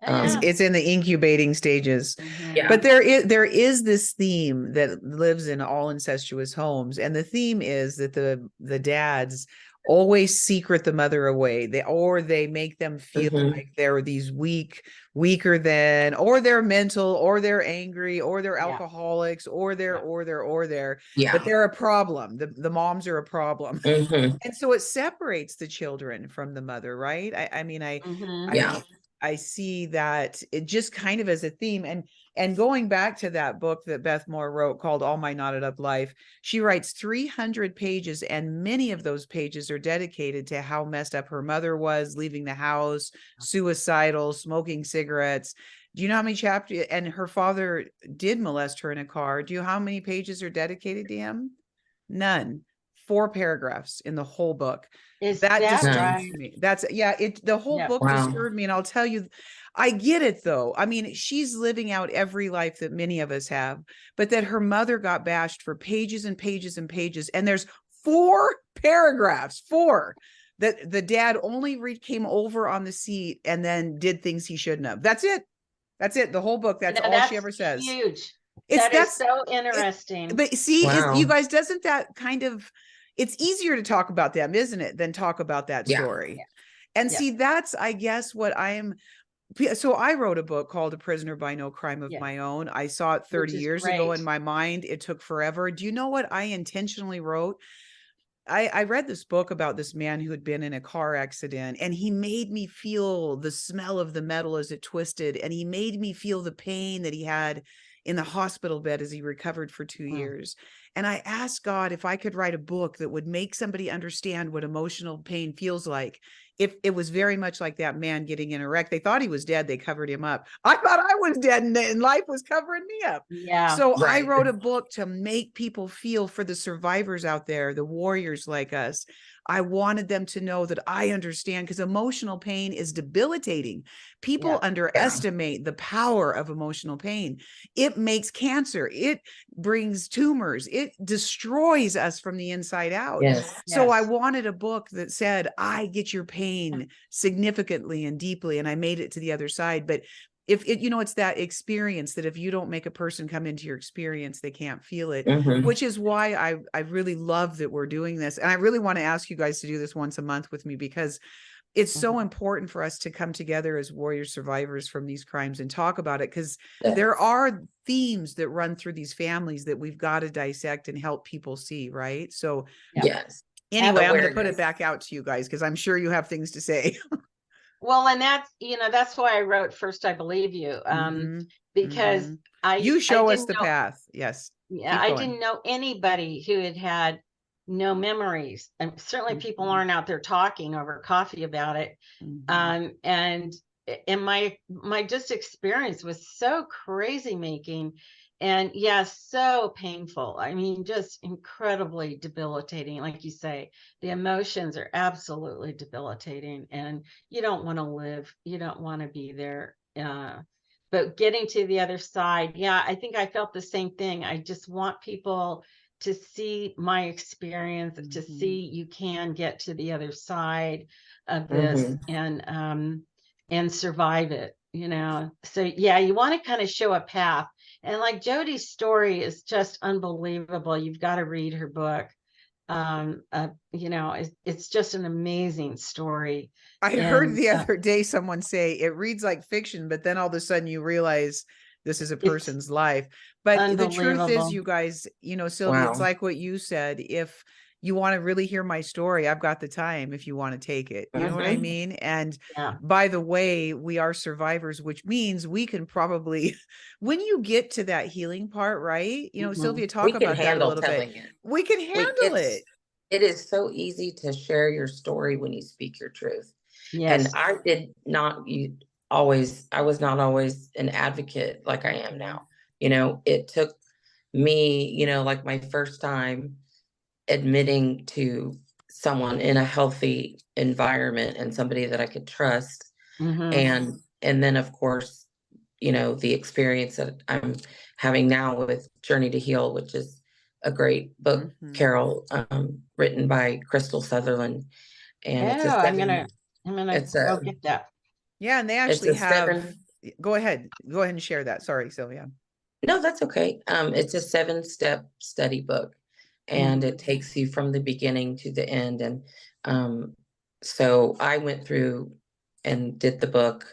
It's in the incubating stages. Yeah. But there is this theme that lives in all incestuous homes, and the theme is that the dads always secret the mother away. They make them feel like they're these weaker than, or they're mental, or they're angry, or they're alcoholics, or they're but they're a problem. The moms are a problem. And so it separates the children from the mother, right? I see that it just kind of as a theme. And going back to that book that Beth Moore wrote called All My Knotted Up Life, she writes 300 pages, and many of those pages are dedicated to how messed up her mother was, leaving the house, suicidal, smoking cigarettes. Do you know how many chapters? And her father did molest her in a car. Do you know how many pages are dedicated to him? None. 4 paragraphs in the whole book. Is That that disturbed right? me. The whole Yeah. book Wow. disturbed me. And I'll tell you, I get it though. I mean, she's living out every life that many of us have, but that her mother got bashed for pages and pages and pages. And there's 4 paragraphs, 4, that the dad only came over on the seat and then did things he shouldn't have. That's it. That's it. The whole book. That's all she ever says. Huge. It's That's so interesting. But see, Wow. you guys, doesn't that kind of, it's easier to talk about them, isn't it, than talk about that Yeah. story? And Yeah. see, that's, I guess, what I am. So I wrote a book called A Prisoner by No Crime of My Own. I saw it 30 years ago in my mind. It took forever. Do you know what I intentionally wrote? I read this book about this man who had been in a car accident, and he made me feel the smell of the metal as it twisted. And he made me feel the pain that he had in the hospital bed as he recovered for 2 years. And I asked God if I could write a book that would make somebody understand what emotional pain feels like. If it was very much like that man getting in a wreck. They thought he was dead. They covered him up. I thought I was dead, and life was covering me up. Yeah. So I Right. wrote a book to make people feel for the survivors out there, the warriors like us. I wanted them to know that I understand, because emotional pain is debilitating. People underestimate the power of emotional pain. It makes cancer. It brings tumors. It destroys us from the inside out. Yes. So I wanted a book that said, I get your pain significantly and deeply, and I made it to the other side. But if it, it's that experience that if you don't make a person come into your experience, they can't feel it, which is why I really love that we're doing this. And I really want to ask you guys to do this once a month with me, because it's so important for us to come together as warrior survivors from these crimes and talk about it, because there are themes that run through these families that we've got to dissect and help people see. Right. So yes. Anyway, I'm going to put it back out to you guys, because I'm sure you have things to say. Well, and that's why I wrote First I Believe You, because you show us the path. Yes. Yeah, I didn't know anybody who had no memories, and certainly people aren't out there talking over coffee about it. And my just experience was so crazy making, and so painful. I mean, just incredibly debilitating. Like you say, the emotions are absolutely debilitating, and you don't want to live. You don't want to be there. But getting to the other side, I think I felt the same thing. I just want people to see my experience, to see you can get to the other side of this and survive it, So you want to kind of show a path. And like Jody's story is just unbelievable. You've got to read her book. It's just an amazing story. I heard the other day someone say it reads like fiction, but then all of a sudden you realize this is a person's life. But the truth is, you guys, Sylvia, it's like what you said. If you want to really hear my story, I've got the time if you want to take it. You know what I mean? And by the way, we are survivors, which means we can probably, when you get to that healing part, right? Sylvia, talk about that a little bit. We can handle it. It is so easy to share your story when you speak your truth. Yes. And I was not always an advocate like I am now. It took me, like my first time admitting to someone in a healthy environment and somebody that I could trust. And then of course, the experience that I'm having now with Journey to Heal, which is a great book, Carol, written by Crystal Sutherland. And I'm gonna go get that. Yeah, and they actually have. Go ahead and share that. Sorry, Sylvia. No, that's okay. It's a 7-step study book, and it takes you from the beginning to the end. And so I went through and did the book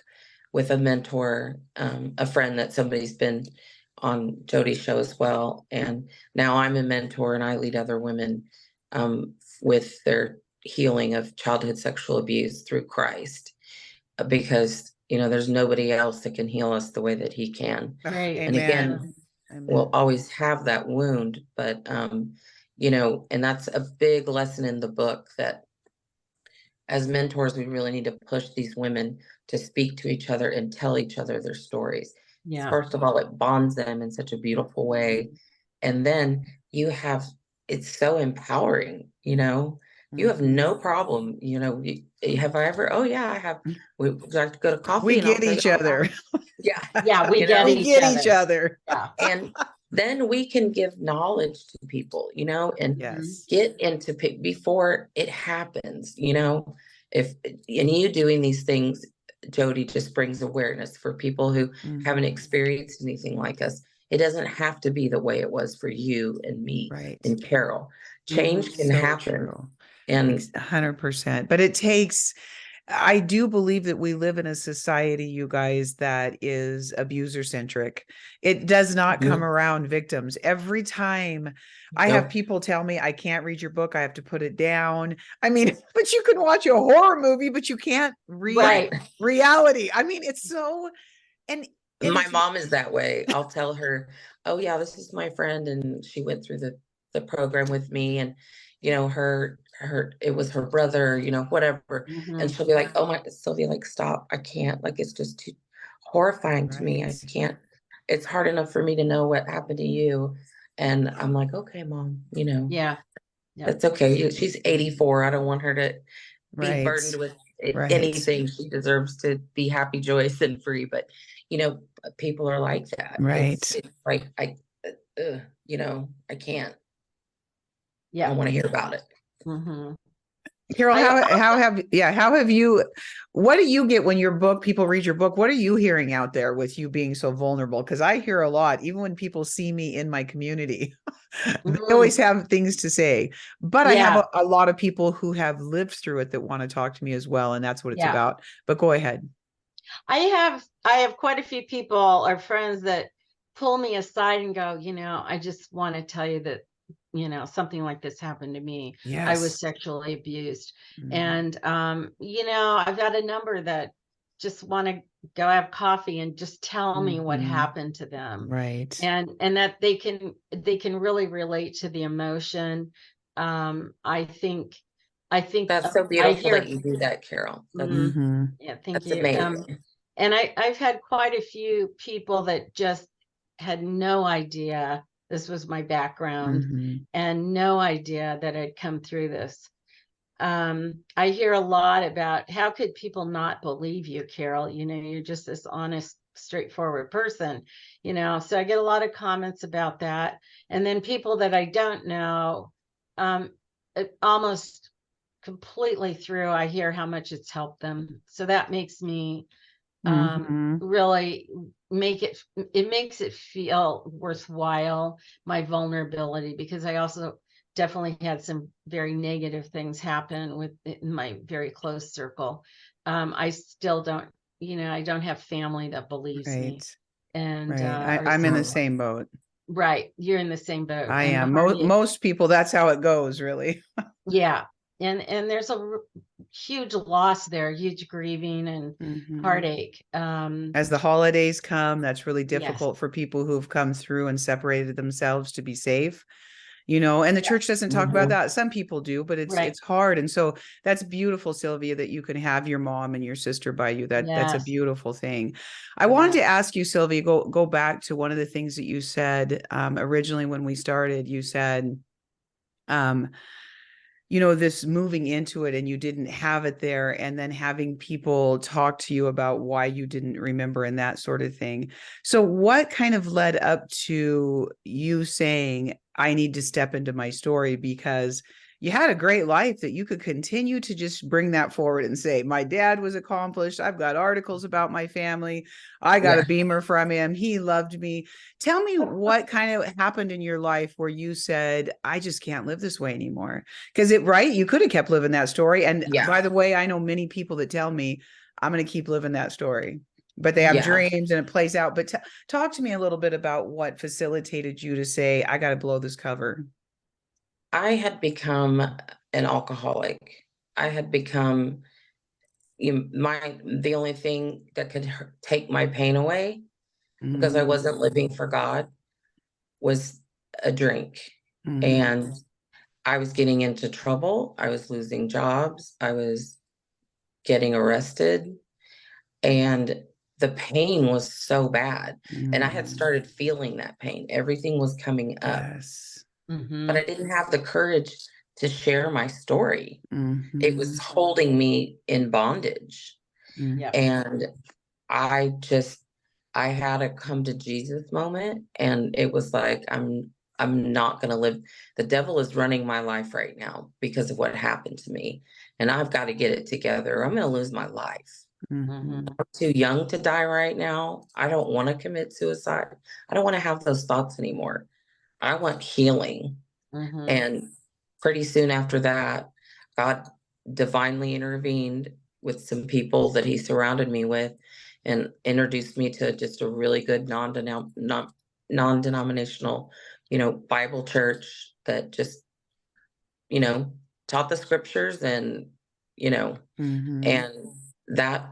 with a mentor, a friend that somebody's been on Jody's show as well. And now I'm a mentor, and I lead other women with their healing of childhood sexual abuse through Christ, because there's nobody else that can heal us the way that he can. Right. And again, we'll always have that wound, but and that's a big lesson in the book, that as mentors, we really need to push these women to speak to each other and tell each other their stories. First of all, it bonds them in such a beautiful way. And then it's so empowering you know, you have Mhm. no problem, you know, have I ever, oh yeah, I have, would you like to go to coffee? We And I'll get tell you each all about other. it. Yeah. Yeah, we You get know, We each get each other. other. Yeah. and then we can give knowledge to people, you know, and Yes. get into before it happens, you know, if, and you doing these things, Jody, just brings awareness for people who haven't Mhm. experienced anything like us. It doesn't have to be the way it was for you and me Right. and Carol. Change can So happen. true. And 100%. But it takes, I do believe that we live in a society, you guys, that is abuser centric. It does not come around victims. Every time I have nope. people tell me, I can't read your book, I have to put it down. I mean, but you can watch a horror movie, but you can't read Right. reality. I mean, it's so, and My it's, mom is that way. I'll tell her, "Oh yeah, this is my friend, and she went through the program with me, and you know, her it was her brother, you know, whatever." And Mhm. she'll be like, "Oh my, Sylvia, like stop! I can't. Like it's just too horrifying to me. I right, can't. It's hard enough for me to know what happened to you." And I'm like, "Okay, mom, you know, Yeah. Yeah. that's okay. She's 84. I don't want her to be right, burdened with right, anything. She deserves to be happy, joyous, and free." But you know, people are like that. right. It's like you know, I can't. I Yeah. don't want to hear about it. Mhm. Carol, I how have you, what do you get when your book, people read your book? What are you hearing out there with you being so vulnerable? Because I hear a lot, even when people see me in my community, they Mhm. always have things to say. But I have Yeah. a lot of people who have lived through it that want to talk to me as well. And that's what it's Yeah. about. But go ahead. I have quite a few people or friends that pull me aside and go, I just want to tell you that, something like this happened to me. I was Yes. sexually abused. Mhm. And I've got a number that just want to go have coffee and just tell me what Mhm. happened to them. Right. And that they can really relate to the emotion. I think That's so I beautiful that hear you do that, Carol. mm, Mhm. yeah, thank That's you. amazing. And I've had quite a few people that just had no idea this was my background Mhm. and no idea that I'd come through this. I hear a lot about how could people not believe you, Carol? You're just this honest, straightforward person, So I get a lot of comments about that. And then people that I don't know, almost completely through, I hear how much it's helped them. So that makes me Mhm. really makes it feel worthwhile, my vulnerability, because I also definitely had some very negative things happen in my very close circle. I still don't, I don't have family that believes me. Right. And Right. or I'm in the Mm. same boat. right, you're in the same boat. I And am. honey, Most people, that's how it goes, really. yeah. And there's a huge loss there, huge grieving and Mhm. heartache. As the holidays come, that's really Yes. difficult for people who've come through and separated themselves to be safe, you know, and the Yeah. church doesn't talk about Mhm. that. Some people do, but Right. it's hard. And so that's beautiful, Sylvia, that you can have your mom and your sister by you. That's a Yes. beautiful thing. I wanted Yeah. to ask you, Sylvia, go back to one of the things that you said originally when we started. You said, um, you know, this moving into it and you didn't have it there, and then having people talk to you about why you didn't remember and that sort of thing. So what kind of led up to you saying, I need to step into my story? Because you had a great life that you could continue to just bring that forward and say, my dad was accomplished, I've got articles about my family, I got a Yeah. Beamer from him, he loved me. Tell me what kind of happened in your life where you said, I just can't live this way anymore. Because right, you could have kept living that story. And Yeah. by the way, I know many people that tell me I'm going to keep living that story, but they have Yeah. dreams and it plays out. But talk to me a little bit about what facilitated you to say, I got to blow this cover. I had become an alcoholic. I had become the only thing that could take my pain away, because I Mm, wasn't living for God, was a drink. mm, And I was getting into trouble. I was losing jobs. I was getting arrested. And the pain was so bad. And I had mm. started feeling that pain. Everything was coming up, Yes. but Mm-hmm. I didn't have the courage to share my story. It was Mhm. holding me in bondage. Mm. Yeah. And I had a come to Jesus moment, and it was like, I'm not going to live. The devil is running my life right now because of what happened to me. And I've got to get it together. I'm going to lose my life. Mhm. I'm too young to die right now. I don't want to commit suicide. I don't want to have those thoughts anymore. I want healing. And pretty soon after that, God divinely intervened with some people that he surrounded me with and introduced me to just a really good non-denominational, Bible church that just, taught the scriptures and Mhm. and that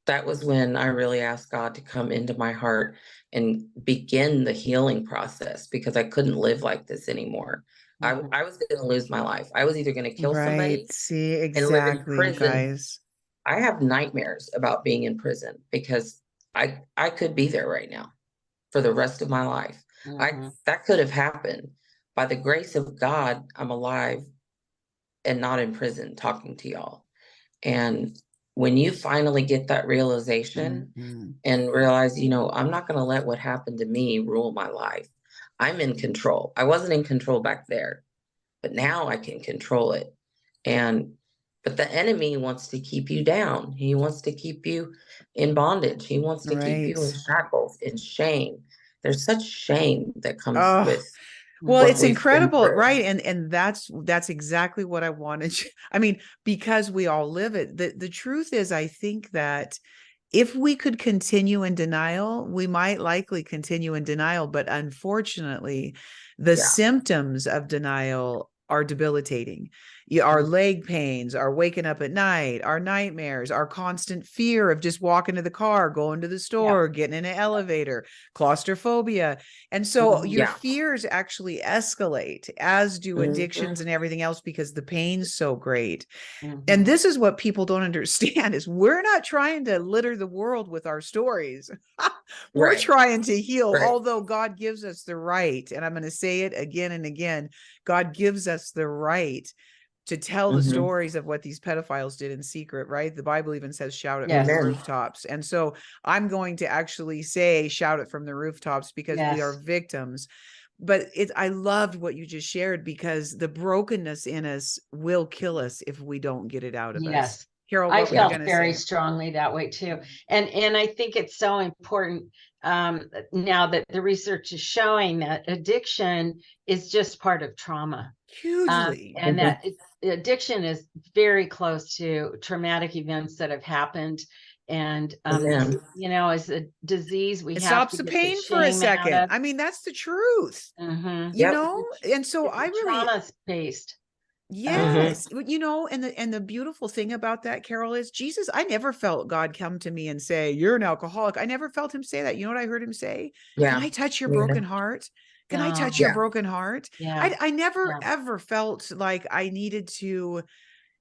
that was when I really asked God to come into my heart and begin the healing process, because I couldn't live like this anymore. I was going to lose my life. I was either going to kill Right. somebody See, and live in exactly, you prison. guys. I have nightmares about being in prison because I could be there right now for the rest of my life. That could have happened. By the grace of God, I'm alive and not in prison talking to y'all. And when you finally get that realization Mhm. and realize, I'm not going to let what happened to me rule my life. I'm in control. I wasn't in control back there, but now I can control it. But the enemy wants to keep you down. He wants to keep you in bondage. He wants to keep you in Right. shackles, in shame. There's such shame that comes Oh, with well, what it's we've been incredible, through. right? And that's exactly what I wanted. I mean, because we all live it. The truth is, I think that if we could continue in denial, we might likely continue in denial. But unfortunately, the Yeah. symptoms of denial are debilitating. Our leg pains, our waking up at night, our nightmares, our constant fear of just walking to the car, going to the store, getting in an elevator, claustrophobia. And so your Yeah. fears actually escalate, as do addictions and everything else, because the pain's so great. And this is what people don't understand is we're not trying to litter the world with our stories. We're Right. trying to heal, Right. although God gives us the right. And I'm going to say it again and again. God gives us the right to tell the stories of what these pedophiles did in secret, right? The Bible even says, shout it from the Amen. rooftops. And so I'm going to actually say, shout it from the rooftops, because we are victims. But I loved what you just shared, because the brokenness in us will kill us if we don't get it out of us. Yes. Carol, I what were you felt going to very say? strongly that way too. And I think it's so important now that the research is showing that addiction is just part of trauma. Hugely. And that addiction is very close to traumatic events that have happened. And, Amen. as a disease, we It have stops to the get the pain for a shame out second. of. I mean, that's the truth, Yep. and so It's I a really, trauma-based. yes, and the beautiful thing about that, Carol, is Jesus. I never felt God come to me and say, "You're an alcoholic." I never felt him say that. You know what I heard him say? Can Yeah. I touch your Yeah. broken heart? Can I touch your Yeah. broken heart? Yeah. I never Yeah. ever felt like I needed to.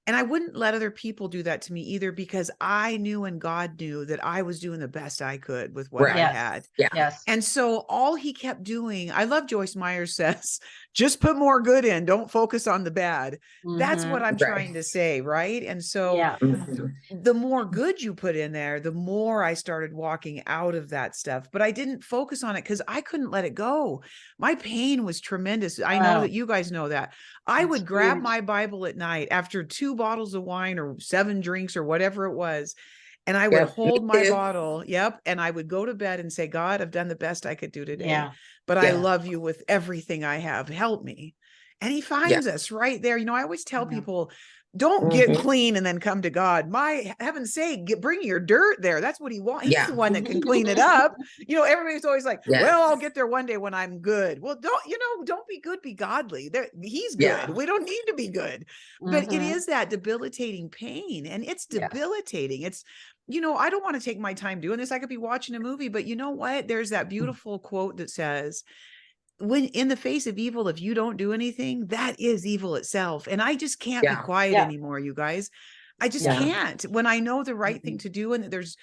And I wouldn't let other people do that to me either, because I knew and God knew that I was doing the best I could with what I Right. Yes. had. Yeah. Yes. And so all he kept doing, I love Joyce Meyer says, just put more good in, don't focus on the bad. That's what I'm Right. trying to say, right? And so Yeah. the more good you put in there, the more I started walking out of that stuff. But I didn't focus on it because I couldn't let it go. My pain was tremendous. I know that you guys know that. I That's would grab huge. my Bible at night after 2 bottles of wine or 7 drinks or whatever it was. And I would Yep. Me hold my too. bottle. Yep. And I would go to bed and say, God, I've done the best I could do today, Yeah. but I Yeah. love you with everything I have. Help me. And he Yeah. finds us right there. I always tell Yeah. people, don't get clean and then come to God. My heaven's sake, bring your dirt there. That's what he wants. He's Yeah. the one that can clean it up. Everybody's always like, Yes. well, I'll get there one day when I'm good. Well, don't be good, be godly. He's Yeah. good. We don't need to be good. But it is that debilitating pain, and it's Yes. debilitating. It's, I don't want to take my time doing this. I could be watching a movie, but you know what? There's that beautiful quote that says, when in the face of evil, if you don't do anything, that is evil itself. And I just can't be Yeah. quiet Yeah. anymore, you guys. I just Yeah. can't. When I know the right thing to do, and there's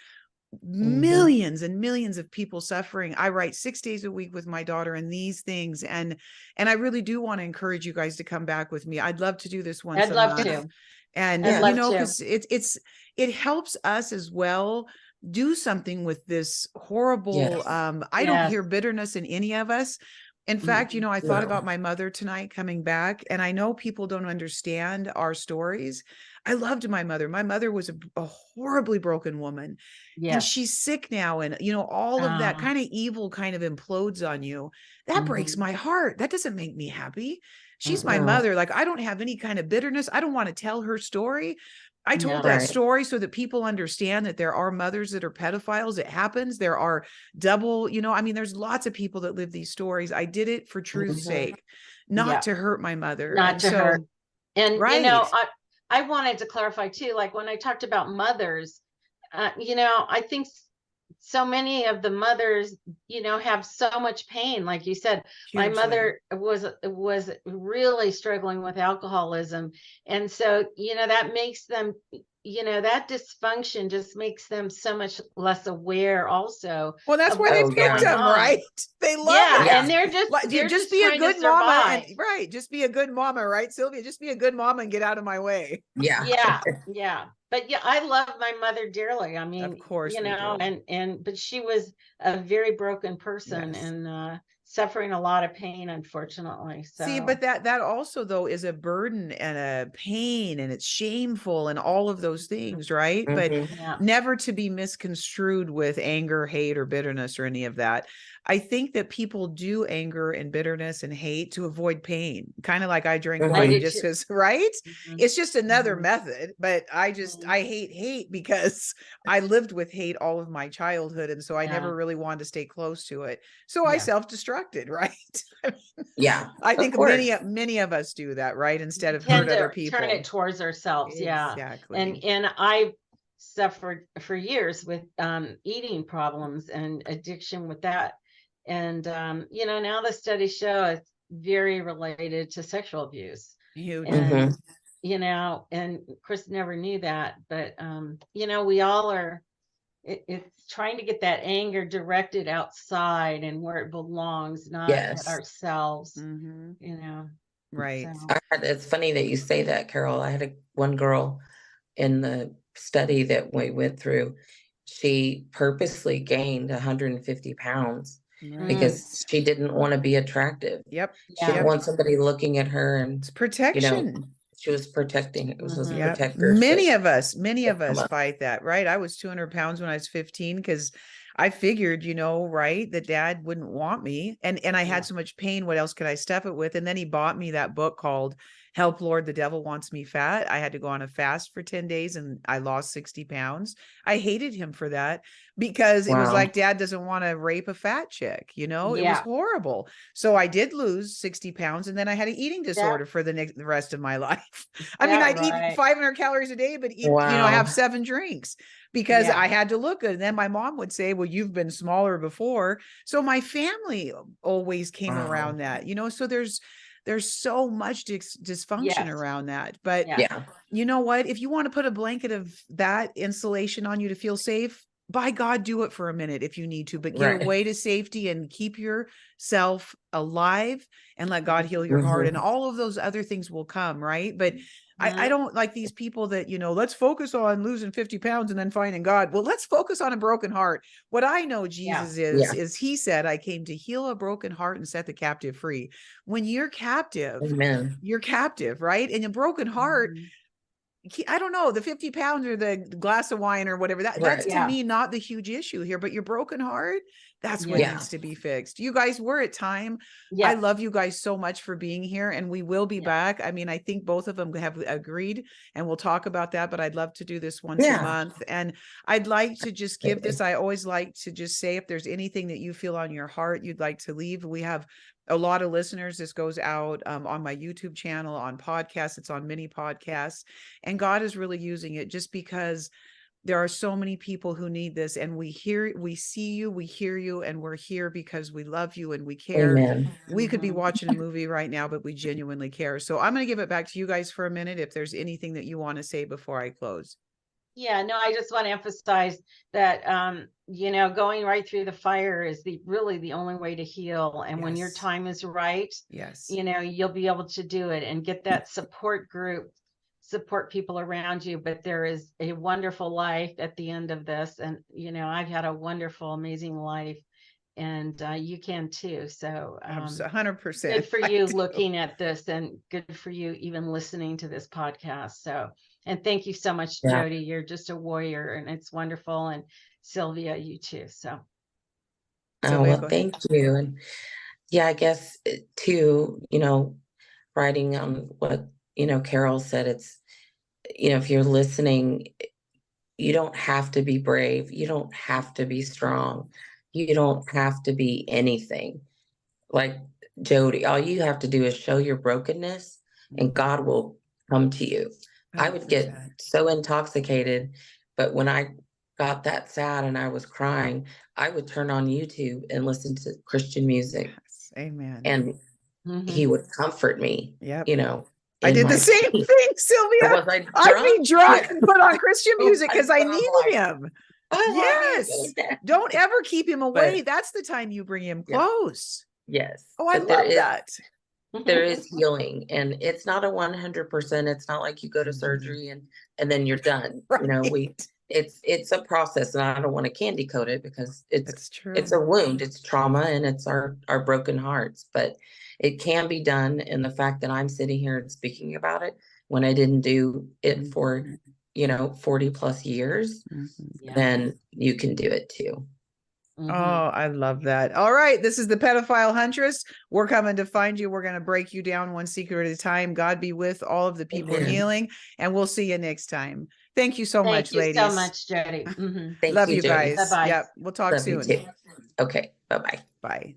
millions and millions of people suffering. I write 6 days a week with my daughter and these things. And I really do want to encourage you guys to come back with me. I'd love to do this once I'd a love month. to. And, I'd love to. because it helps us as well do something with this horrible, Yes. I don't Yes. hear bitterness in any of us. In fact, I thought No. about my mother tonight coming back, and I know people don't understand our stories. I loved my mother. My mother was a horribly broken woman, and Yes. she's sick now. And, all of that kind of evil kind of implodes on you. That breaks my heart. That doesn't make me happy. She's my No. mother. Like, I don't have any kind of bitterness. I don't want to tell her story. I told No. that Right. story so that people understand that there are mothers that are pedophiles. It happens. There are double, there's lots of people that live these stories. I did it for truth's sake, not Yeah. to hurt my mother. Not And to so, hurt. And, right. I wanted to clarify too, like when I talked about mothers, I think so many of the mothers, have so much pain. Like you said, my Hugely. mother was really struggling with alcoholism. And so, that makes them, that dysfunction just makes them so much less aware also. Well, that's of why they what's picked going them, on. right? They love Yeah, it. and they're just be a trying to good mama, and survive. right, just be a good mama, right, Sylvia? Just be a good mama and get out of my way. Yeah. Yeah. But yeah, I love my mother dearly. I mean, Of course we do. but she was a very broken person. Yes. And suffering a lot of pain, unfortunately. See, So but that also though is a burden and a pain, and it's shameful and all of those things, right? But yeah. never to be misconstrued with anger, hate, or bitterness or any of that. I think that people do anger and bitterness and hate to avoid pain, kind of like I drink I wine do just too. because, right? Mhm. It's just another Mhm. method, but I hate because I lived with hate all of my childhood. And so I Yeah. never really wanted to stay close to it. So I Yeah. self-destructed, right? Yeah. I of think course. many of us do that, right? Instead We of tend hurt other to people. turn it towards ourselves. Yeah. Exactly. And I suffered for years with eating problems and addiction with that. And now the studies show it's very related to sexual abuse. Hugely. And and Chris never knew that, but we all are. It's trying to get that anger directed outside and where it belongs, not at Yes. ourselves. Right. So. It's funny that you say that, Carol. I had one girl in the study that we went through. She purposely gained 150 pounds Right. because she didn't want to be attractive. Yep. She didn't want somebody looking at her, and It's protection. she was protecting. It was a Yeah. protector. Many of us fight that, right? I was 200 pounds when I was 15 because I figured, right, that dad wouldn't want me. And I had so much pain. What else could I stuff it with? And then he bought me that book called Help Lord, the Devil Wants Me Fat. I had to go on a fast for 10 days and I lost 60 pounds. I hated him for that because it was Wow. like dad doesn't want to rape a fat chick, it was horrible. So I did lose 60 pounds and then I had an eating disorder for the rest of my life. I mean, I'd eat 500 calories a day, but eat, have 7 drinks because I had to look good. And then my mom would say, well, you've been smaller before. So my family always came around that, so there's so much dysfunction around that. But you know what? If you want to put a blanket of that insulation on you to feel safe, by God, do it for a minute if you need to, but get away to safety and keep yourself alive and let God heal your heart. And all of those other things will come, right? But I don't like these people that, let's focus on losing 50 pounds and then finding God. Well, let's focus on a broken heart. What I know Jesus is he said, I came to heal a broken heart and set the captive free. When you're captive, Amen. You're captive, right? And a broken heart, I don't know, the 50 pounds or the glass of wine or whatever, that's to me not the huge issue here, but your broken heart, that's what needs to be fixed. You guys, we're at time. I love you guys so much for being here, and we will be back. I mean, I think both of them have agreed, and we'll talk about that, but I'd love to do this once a month. And I'd like to just give this, I always like to just say, if there's anything that you feel on your heart you'd like to leave, we have a lot of listeners. This goes out on my YouTube channel, on podcasts. It's on many podcasts. And God is really using it just because there are so many people who need this. And we see you, we hear you, and we're here because we love you and we care. Amen. We could be watching a movie right now, but we genuinely care. So I'm going to give it back to you guys for a minute. If there's anything that you want to say before I close. Yeah, no, I just want to emphasize that, going right through the fire is really the only way to heal. And when your Yes. time is right, Yes. you'll be able to do it and get that support group, support people around you. But there is a wonderful life at the end of this. And, I've had a wonderful, amazing life, and you can too. So, 100%. good for I you do. looking at this, and good for you even listening to this podcast. So, and thank you so much, Yeah. Jody. You're just a warrior, and it's wonderful. And Sylvia, you too. So, Oh, Sylvia, well, go ahead. thank you. And yeah, I guess too, writing on what, Carol said, it's, if you're listening, you don't have to be brave. You don't have to be strong. You don't have to be anything. Like Jody, all you have to do is show your brokenness and God will come to you. I would get 100%. so intoxicated, but when I got that sad and I was crying, I would turn on YouTube and listen to Christian music, Yes. Amen. and he would comfort me, Yep. I in did the my same pain. thing, Sylvia. Was I I'd be drunk? drunk Yeah. and put on Christian Oh music my because I God, I'm needed like, him. I love Yes. you. Don't ever keep him away. But That's the time you bring him Yeah. close. yes, Oh, I but there love is that. there is healing, and it's not a 100%. It's not like you go to Mhm. surgery and then you're done. Right. It's a process, and I don't want to candy coat it because That's true. it's a wound, it's trauma, and it's our broken hearts. But it can be done, and the fact that I'm sitting here and speaking about it when I didn't do it for 40 plus years, Yeah. then you can do it too. Oh, I love that. All right. This is the Pedophile Huntress. We're coming to find you. We're going to break you down one secret at a time. God be with all of the people Amen. healing, and we'll see you next time. Thank you so much, Thank you ladies. so much, Jody. Thank Love you, you Jody. guys. Bye-bye. Yep. We'll talk Love you soon. too. Okay. Bye-bye. Bye.